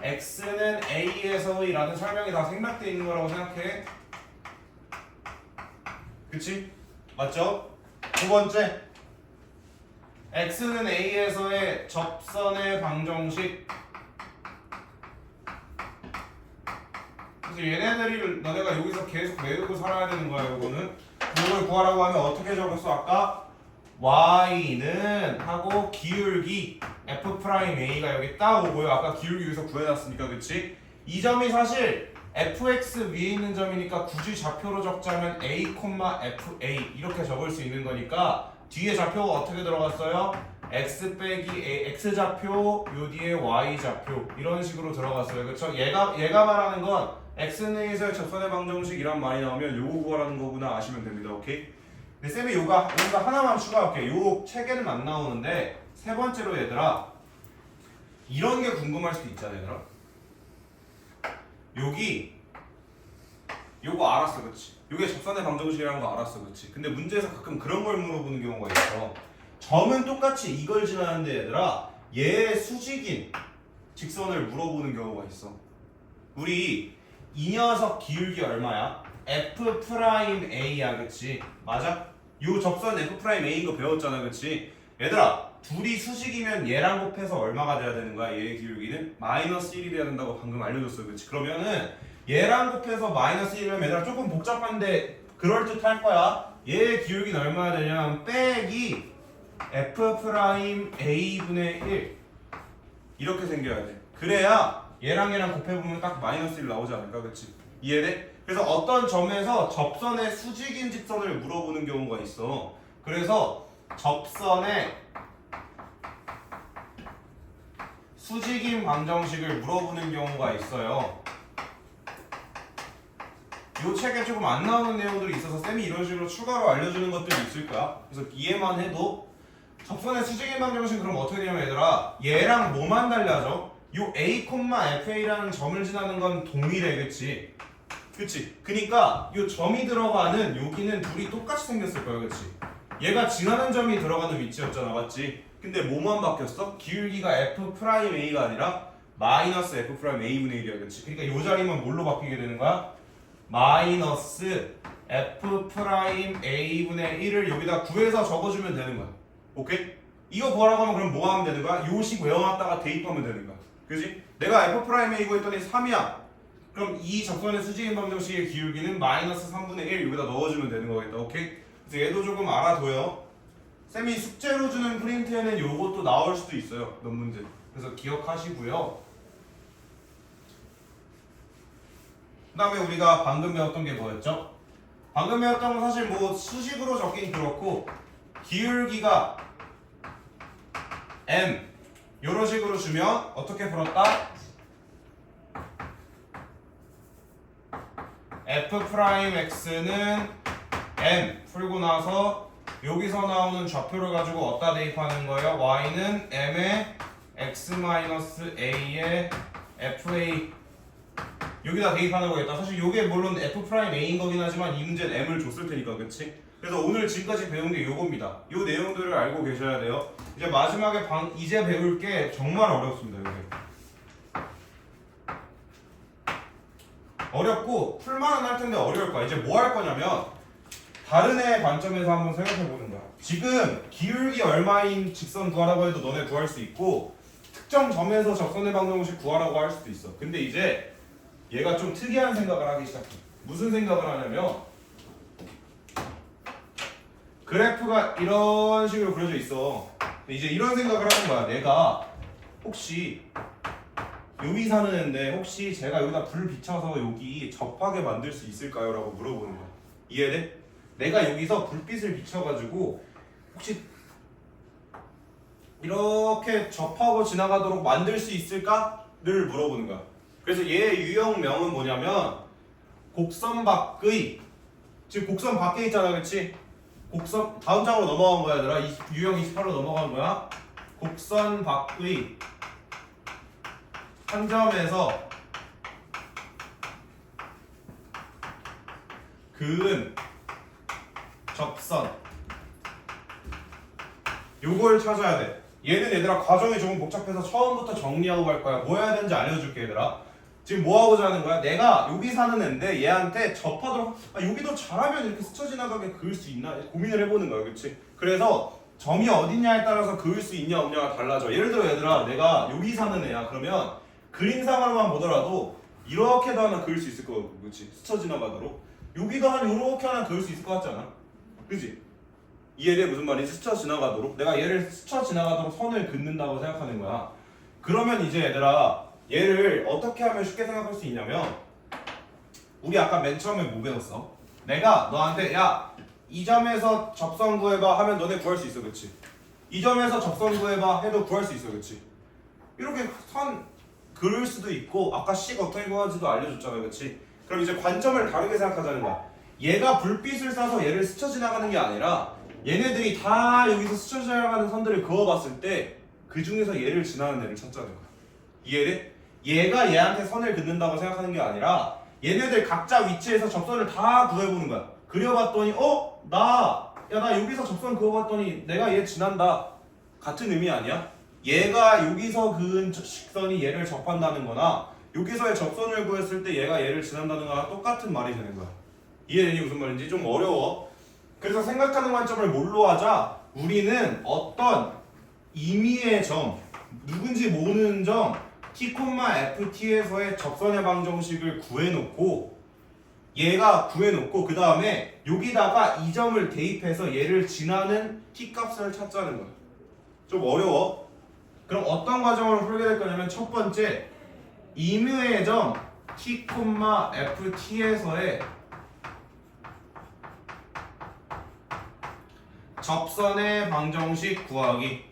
X는 A에서의 라는 설명이 다 생략되어 있는 거라고 생각해. 그치? 맞죠? 두 번째, X는 A에서의 접선의 방정식. 그래서 얘네들이 너네가 여기서 계속 외우고 살아야 되는 거야. 이거는 이걸 구하라고 하면 어떻게 적었어? 아까 y는 하고 기울기 F'A가 여기 딱 오고요. 아까 기울기 여기서 구해놨으니까. 그치? 이 점이 사실 fx 위에 있는 점이니까 굳이 좌표로 적자면 a, fa 이렇게 적을 수 있는 거니까 뒤에 좌표가 어떻게 들어갔어요? x 빼기 a, x 좌표 요 뒤에 y 좌표 이런 식으로 들어갔어요. 그쵸? 얘가 말하는 건 x는에서의 접선의 방정식이란 말이 나오면 요거 구하라는 거구나 아시면 됩니다. 오케이? 근데 쌤이 요거 하나만 추가할게. 요 책에는 안 나오는데 세 번째로 얘들아 이런 게 궁금할 수도 있잖아. 얘들아 여기 요거 알았어. 그치? 요게 접선의 방정식이라는 거 알았어. 그치? 근데 문제에서 가끔 그런 걸 물어보는 경우가 있어. 점은 똑같이 이걸 지나는데 얘들아 얘의 수직인 직선을 물어보는 경우가 있어. 우리 이 녀석 기울기 얼마야? F'A야. 그치? 맞아? 요 접선 F'A인 거 배웠잖아. 그치? 얘들아 둘이 수직이면 얘랑 곱해서 얼마가 돼야 되는 거야? 얘의 기울기는 마이너스 1이 돼야 된다고 방금 알려줬어요. 그치? 그러면은 얘랑 곱해서 마이너스 1이면 얘들아 조금 복잡한데 그럴듯할 거야. 얘의 기울기는 얼마나 되냐면 빼기 F'A분의 1 이렇게 생겨야 돼. 그래야 얘랑 곱해보면 딱 마이너스 1 나오지 않을까? 그치? 이해돼? 그래서 어떤 점에서 접선의 수직인 직선을 물어보는 경우가 있어. 그래서 접선의 수직인 방정식을 물어보는 경우가 있어요. 이 책에 조금 안 나오는 내용들이 있어서 쌤이 이런 식으로 추가로 알려주는 것들이 있을 거야. 그래서 이해만 해도 접선의 수직인 방정식은 그럼 어떻게 되냐면 얘들아 얘랑 뭐만 달라져? 요 a, fa라는 점을 지나는 건 동일해. 그치? 그치? 그니까 요 점이 들어가는 여기는 둘이 똑같이 생겼을 거야. 그치? 얘가 지나는 점이 들어가는 위치였잖아. 맞지? 근데 뭐만 바뀌었어? 기울기가 F'A가 아니라 마이너스 F'A분의 1이야. 그치? 그러니까 요 자리만 뭘로 바뀌게 되는 거야? 마이너스 F'A분의 1을 여기다 구해서 적어주면 되는 거야. 오케이? 이거 구하라고 하면 그럼 뭐 하면 되는 거야? 요식 외워놨다가 대입하면 되는 거야. 그지? 내가 F'A이고 했더니 3이야. 그럼 이 접선의 수직인 방정식의 기울기는 마이너스 3분의 1 여기다 넣어주면 되는 거겠다. 오케이? 그래서 얘도 조금 알아둬요. 쌤이 숙제로 주는 프린트에는 요것도 나올 수도 있어요. 몇 문제. 그래서 기억하시고요. 그 다음에 우리가 방금 배웠던 게 뭐였죠? 방금 배웠던 건 사실 뭐 수식으로 적긴 그렇고 기울기가 m 요런 식으로 주면 어떻게 풀었다? F'X는 m 풀고 나서 여기서 나오는 좌표를 가지고 어디다 대입하는 거예요? y는 m의 x-a의 fa 여기다 대입하는 거겠다. 사실 이게 물론 F'A인 거긴 하지만 이 문제는 m을 줬을 테니까. 그치? 그래서 오늘 지금까지 배운 게 요겁니다. 요 내용들을 알고 계셔야 돼요. 이제 마지막에 이제 배울 게 정말 어렵습니다. 이게 어렵고 풀만은 할 텐데 어려울 거야. 이제 뭐 할 거냐면 다른 애 관점에서 한번 생각해 보는 거야. 지금 기울기 얼마인 직선 구하라고 해도 너네 구할 수 있고 특정 점에서 접선의 방정식 구하라고 할 수도 있어. 근데 이제 얘가 좀 특이한 생각을 하기 시작해. 무슨 생각을 하냐면 그래프가 이런 식으로 그려져 있어. 이제 이런 생각을 하는 거야. 내가 혹시 여기 사는 애인데 혹시 제가 여기다 불 비춰서 여기 접하게 만들 수 있을까요? 라고 물어보는 거야. 이해돼? 내가 여기서 불빛을 비춰가지고 혹시 이렇게 접하고 지나가도록 만들 수 있을까를 물어보는 거야. 그래서 얘의 유형명은 뭐냐면 곡선 밖의, 지금 곡선 밖에 있잖아, 그렇지? 곡선 다음 장으로 넘어간 거야, 얘들아. 유형 28로 넘어간 거야. 곡선 밖의 한 점에서 그은 접선, 요걸 찾아야 돼. 얘는 얘들아 과정이 조금 복잡해서 처음부터 정리하고 갈 거야. 뭐 해야 되는지 알려줄게, 얘들아. 지금 뭐 하고자 하는 거야? 내가 여기 사는 애인데 얘한테 접하도록, 여기도 잘하면 이렇게 스쳐 지나가게 그을 수 있나 고민을 해보는 거야, 그렇지? 그래서 점이 어디냐에 따라서 그을 수 있냐 없냐가 달라져. 예를 들어 얘들아, 내가 여기 사는 애야. 그러면 그림상으로만 보더라도 이렇게도 하나 그을 수 있을 거고, 그렇지? 스쳐 지나가도록. 여기도 한 요렇게 하나 그을 수 있을 것 같지 않아? 그지? 이해돼? 무슨 말인지. 스쳐 지나가도록. 내가 얘를 스쳐 지나가도록 선을 긋는다고 생각하는 거야. 그러면 이제 얘들아, 얘를 어떻게 하면 쉽게 생각할 수 있냐면, 우리 아까 맨 처음에 뭐 배웠어? 내가 너한테 야, 이 점에서 접선 구해봐 하면 너네 구할 수 있어, 그치? 이 점에서 접선 구해봐 해도 구할 수 있어, 그치? 이렇게 선 그을 수도 있고, 아까 식 어떻게 구하는지도 알려줬잖아, 그치? 그럼 이제 관점을 다르게 생각하자는 거야. 얘가 불빛을 쏴서 얘를 스쳐 지나가는 게 아니라 얘네들이 다 여기서 스쳐 지나가는 선들을 그어봤을 때 그 중에서 얘를 지나는 애를 찾자는 거야. 이해돼? 얘가 얘한테 선을 긋는다고 생각하는 게 아니라 얘네들 각자 위치에서 접선을 다 구해보는 거야. 그려봤더니 나 여기서 접선 그어봤더니 내가 얘 지난다. 같은 의미 아니야? 얘가 여기서 그은 직선이 얘를 접한다는 거나 여기서의 접선을 구했을 때 얘가 얘를 지난다는 거랑 똑같은 말이 되는 거야. 이해되니? 무슨 말인지? 좀 어려워. 그래서 생각하는 관점을 뭘로 하자? 우리는 어떤 임의의 점, 누군지 모르는 점 t, ft에서의 접선의 방정식을 구해놓고, 얘가 구해놓고 그 다음에 여기다가 이 점을 대입해서 얘를 지나는 t 값을 찾자는 거야. 좀 어려워. 그럼 어떤 과정으로 풀게 될 거냐면, 첫 번째 임의의 점 t, ft에서의 접선의 방정식 구하기.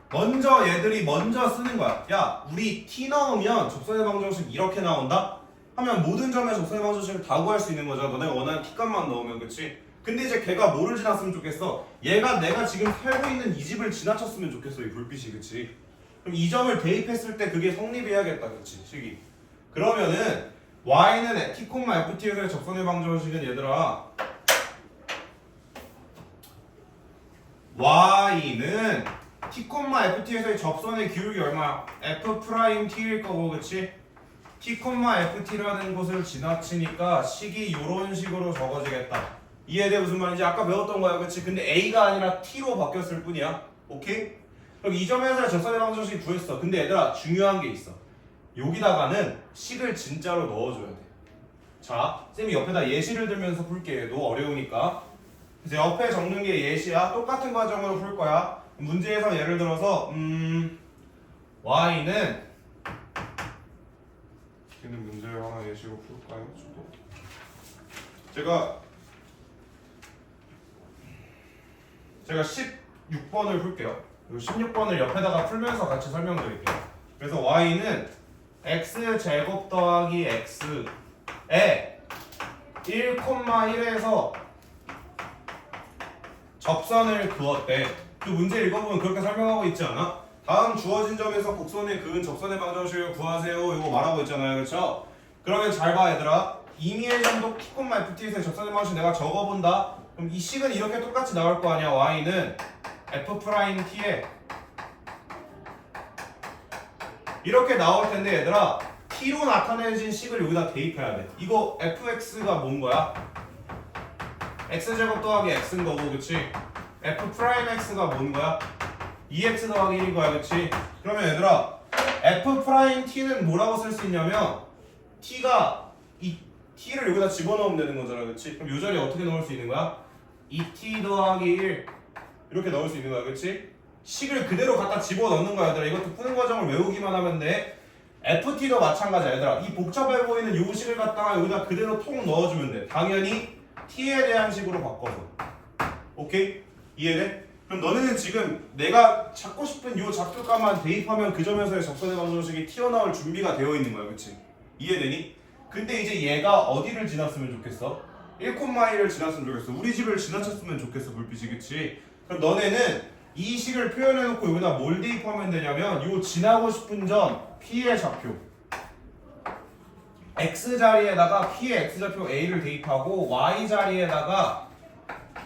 먼저 얘들이 먼저 쓰는 거야. 야, 우리 t 넣으면 접선의 방정식 이렇게 나온다? 하면 모든 점의 접선의 방정식을 다 구할 수 있는 거잖아. 너네가 원하는 t 값만 넣으면, 그치? 근데 이제 걔가 뭐를 지났으면 좋겠어? 얘가 내가 지금 살고 있는 이 집을 지나쳤으면 좋겠어, 이 불빛이, 그치? 그럼 이 점을 대입했을 때 그게 성립해야겠다, 그치? 식이. 그러면은 y는 t, ft에서의 접선의 방정식은 얘들아, y는 t, ft에서의 접선의 기울기 얼마야? f't일 거고, 그치? t, ft라는 곳을 지나치니까 식이 요런 식으로 적어지겠다. 이해돼? 무슨 말인지? 아까 배웠던 거야, 그치? 근데 a가 아니라 t로 바뀌었을 뿐이야. 오케이? 그럼 이 점에서의 접선의 방정식 구했어. 근데 얘들아, 중요한 게 있어. 여기다가는 식을 진짜로 넣어줘야 돼. 자, 쌤이 옆에다 예시를 들면서 풀게. 얘도 어려우니까. 그래서 옆에 적는 게 예시야. 똑같은 과정으로 풀 거야. 문제에서 예를 들어서 y는 얘는 문제를 하나 예시로 풀까요? 저도 제가 16번을 풀게요. 그리고 16번을 옆에다가 풀면서 같이 설명드릴게요. 그래서 y는 x제곱 더하기 x에 1,1에서 접선을 그었대. 그 문제 읽어보면 그렇게 설명하고 있지 않아? 다음 주어진 점에서 곡선에 그은 접선의 방정식을 구하세요. 이거 말하고 있잖아요, 그렇죠? 그러면 잘 봐, 얘들아. 임의의 점도 t, ft에서의 접선의 방정식 내가 적어본다. 그럼 이 식은 이렇게 똑같이 나올 거 아니야. y는 f't에 이렇게 나올 텐데, 얘들아, t로 나타내진 식을 여기다 대입해야 돼. 이거 fx가 뭔 거야? x제곱 더하기 x인 거고, 그치? f'x가 뭔 거야? 2x 더하기 1인 거야, 그치? 그러면 얘들아, f't는 뭐라고 쓸 수 있냐면, t가 이 t를 여기다 집어넣으면 되는 거잖아, 그치? 그럼 이 자리에 어떻게 넣을 수 있는 거야? 2t 더하기 1 이렇게 넣을 수 있는 거야, 그치? 식을 그대로 갖다 집어넣는 거야, 얘들아. 이것도 푸는 과정을 외우기만 하면 돼. ft도 마찬가지야, 얘들아. 이 복잡해 보이는 요 식을 갖다가 여기다 그대로 통 넣어주면 돼. 당연히 t에 대한 식으로 바꿔서. 오케이? 이해돼? 그럼 너네는 지금 내가 찾고 싶은 요 좌표값만 대입하면 그 점에서의 접선의 방정식이 튀어나올 준비가 되어 있는 거야, 그치? 이해되니? 근데 이제 얘가 어디를 지났으면 좋겠어? 1,1을 지났으면 좋겠어. 우리 집을 지나쳤으면 좋겠어, 불빛이, 그치? 그럼 너네는 이 식을 표현해놓고 여기다 뭘 대입하면 되냐면 요 지나고 싶은 점 P의 좌표 X 자리에다가 P의 X 좌표 A를 대입하고 Y 자리에다가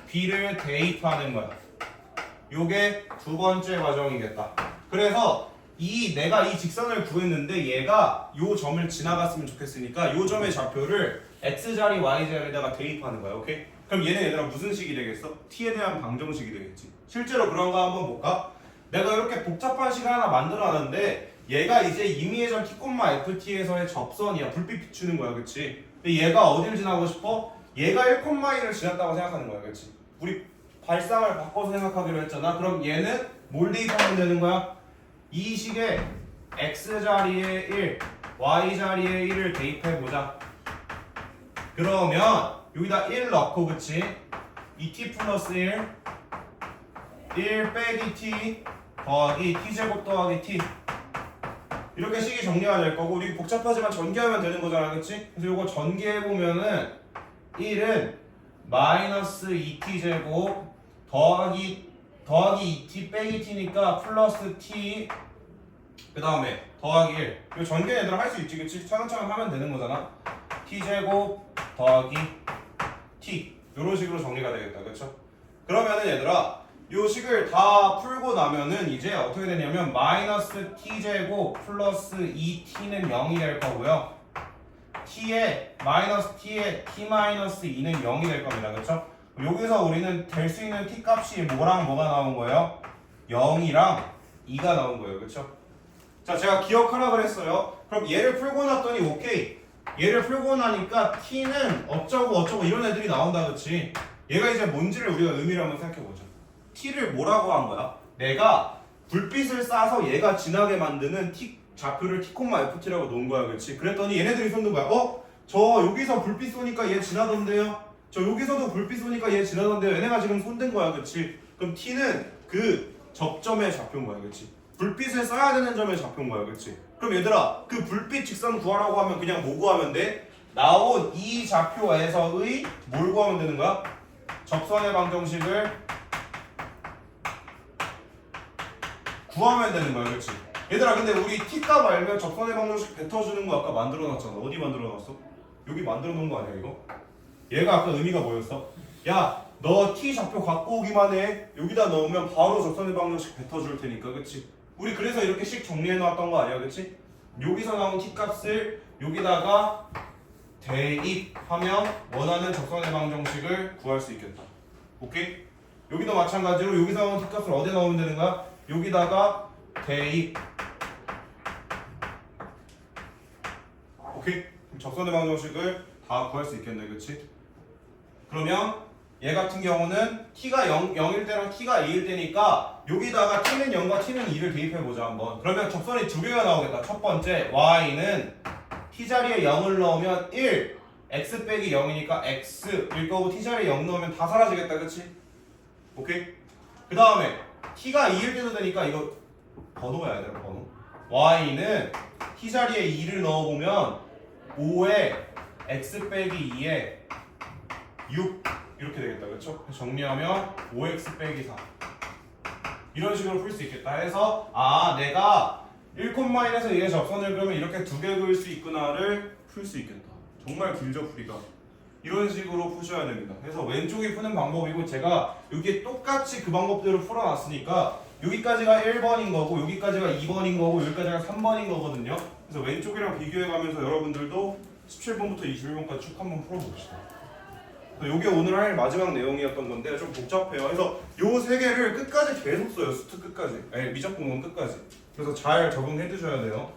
B를 대입하는 거야. 요게 두 번째 과정이겠다. 그래서 내가 이 직선을 구했는데 얘가 요 점을 지나갔으면 좋겠으니까 요 점의 좌표를 X 자리, Y 자리에다가 대입하는 거야. 오케이? 그럼 얘는 얘들아 무슨 식이 되겠어? T에 대한 방정식이 되겠지. 실제로 그런 거 한번 볼까? 내가 이렇게 복잡한 식을 하나 만들어놨는데 얘가 이제 임의의 점 T, FT에서의 접선이야. 불빛 비추는 거야, 그치? 근데 얘가 어딜 지나고 싶어? 얘가 1,1을 지났다고 생각하는 거야, 그치? 우리 발상을 바꿔서 생각하기로 했잖아. 그럼 얘는 뭘 대입하면 되는 거야? 이 식에 X 자리에 1, Y 자리에 1을 대입해보자. 그러면 여기다 1 넣고, 그치? 2t 플러스 1 빼기 t 더하기 t제곱 더하기 t 이렇게 식이 정리가 될 거고 우리 복잡하지만 전개하면 되는 거잖아, 그치? 그래서 이거 전개해보면은 1은 마이너스 2t 제곱 더하기 2t 빼기 t니까 플러스 t 그 다음에 더하기 1 이거 전개 얘들아 할 수 있지, 그치? 차근차근 하면 되는 거잖아. t 제곱 더하기 t 이런 식으로 정리가 되겠다, 그쵸? 그러면은 얘들아 요 식을 다 풀고 나면은 이제 어떻게 되냐면 마이너스 t제곱 플러스 2t는 0이 될 거고요. 마이너스 t에 t 마이너스 2는 0이 될 겁니다, 그쵸? 여기서 우리는 될 수 있는 t 값이 뭐랑 뭐가 나온 거예요? 0이랑 2가 나온 거예요, 그쵸? 자, 제가 기억하라 그랬어요. 그럼 얘를 풀고 났더니 오케이. 얘를 풀고 나니까 t는 어쩌고 이런 애들이 나온다, 그치? 얘가 이제 뭔지를 우리가 의미를 한번 생각해보자. t를 뭐라고 한 거야? 내가 불빛을 쏴서 얘가 지나게 만드는 t 좌표를 t, ft라고 놓은 거야, 그치? 그랬더니 얘네들이 쏘는 거야. 저 여기서 불빛 쏘니까 얘 지나던데요? 저 여기서도 불빛 쏘니까 얘 지나던데요? 얘네가 지금 손댄 거야, 그치? 그럼 t는 그 접점의 좌표인 거야, 그치? 불빛을 쏴야 되는 점의 좌표인 거야, 그치? 그럼 얘들아 그 불빛 직선 구하라고 하면 그냥 뭐 구하면 돼? 나온 이 좌표에서의 뭘 구하면 되는 거야? 접선의 방정식을 구하면 되는 거야, 그렇지? 얘들아 근데 우리 t값 알면 접선의 방정식 뱉어주는 거 아까 만들어놨잖아. 어디 만들어놨어? 여기 만들어놓은 거 아니야 이거? 얘가 아까 의미가 뭐였어? 야 너 t 좌표 갖고 오기만 해. 여기다 넣으면 바로 접선의 방정식 뱉어줄 테니까, 그렇지? 우리 그래서 이렇게 식 정리해놨던 거 아니야, 그렇지? 여기서 나온 t값을 여기다가 대입하면 원하는 접선의 방정식을 구할 수 있겠다. 오케이? 여기도 마찬가지로 여기서 나온 t값을 어디에 넣으면 되는 거야? 여기다가 대입. 오케이? 그럼 접선의 방정식을 다 구할 수 있겠네, 그치? 그러면 얘 같은 경우는 t가 0일 때랑 t가 2일 때니까 여기다가 t는 0과 t는 2를 대입해보자 한번. 그러면 접선이 두 개가 나오겠다. 첫 번째 y는 t 자리에 0을 넣으면 1 x 빼기 0이니까 x일 거고 t 자리에 0 넣으면 다 사라지겠다, 그치? 오케이? 그 다음에 t가 2일 때도 되니까 이거 번호야, 얘들아, 번호. y는 t 자리에 2를 넣어보면 5에 x 빼기 2에 6 이렇게 되겠다, 그렇죠? 정리하면 5x 빼기 4 이런 식으로 풀 수 있겠다 해서 내가 1,1에서 2의 접선을 그러면 이렇게 두 개 그을 수 있구나를 풀 수 있겠다. 정말 길죠, 풀이가. 이런 식으로 푸셔야 됩니다. 그래서 왼쪽이 푸는 방법이고 제가 여기에 똑같이 그 방법대로 풀어놨으니까 여기까지가 1번인 거고 여기까지가 2번인 거고 여기까지가 3번인 거거든요. 그래서 왼쪽이랑 비교해가면서 여러분들도 17번부터 21번까지 쭉 한번 풀어봅시다. 이게 오늘 할 마지막 내용이었던 건데 좀 복잡해요. 그래서 요 세 개를 끝까지 계속 써요. 수트 끝까지. 아니, 미적분문 끝까지. 그래서 잘 적응해 두셔야 돼요.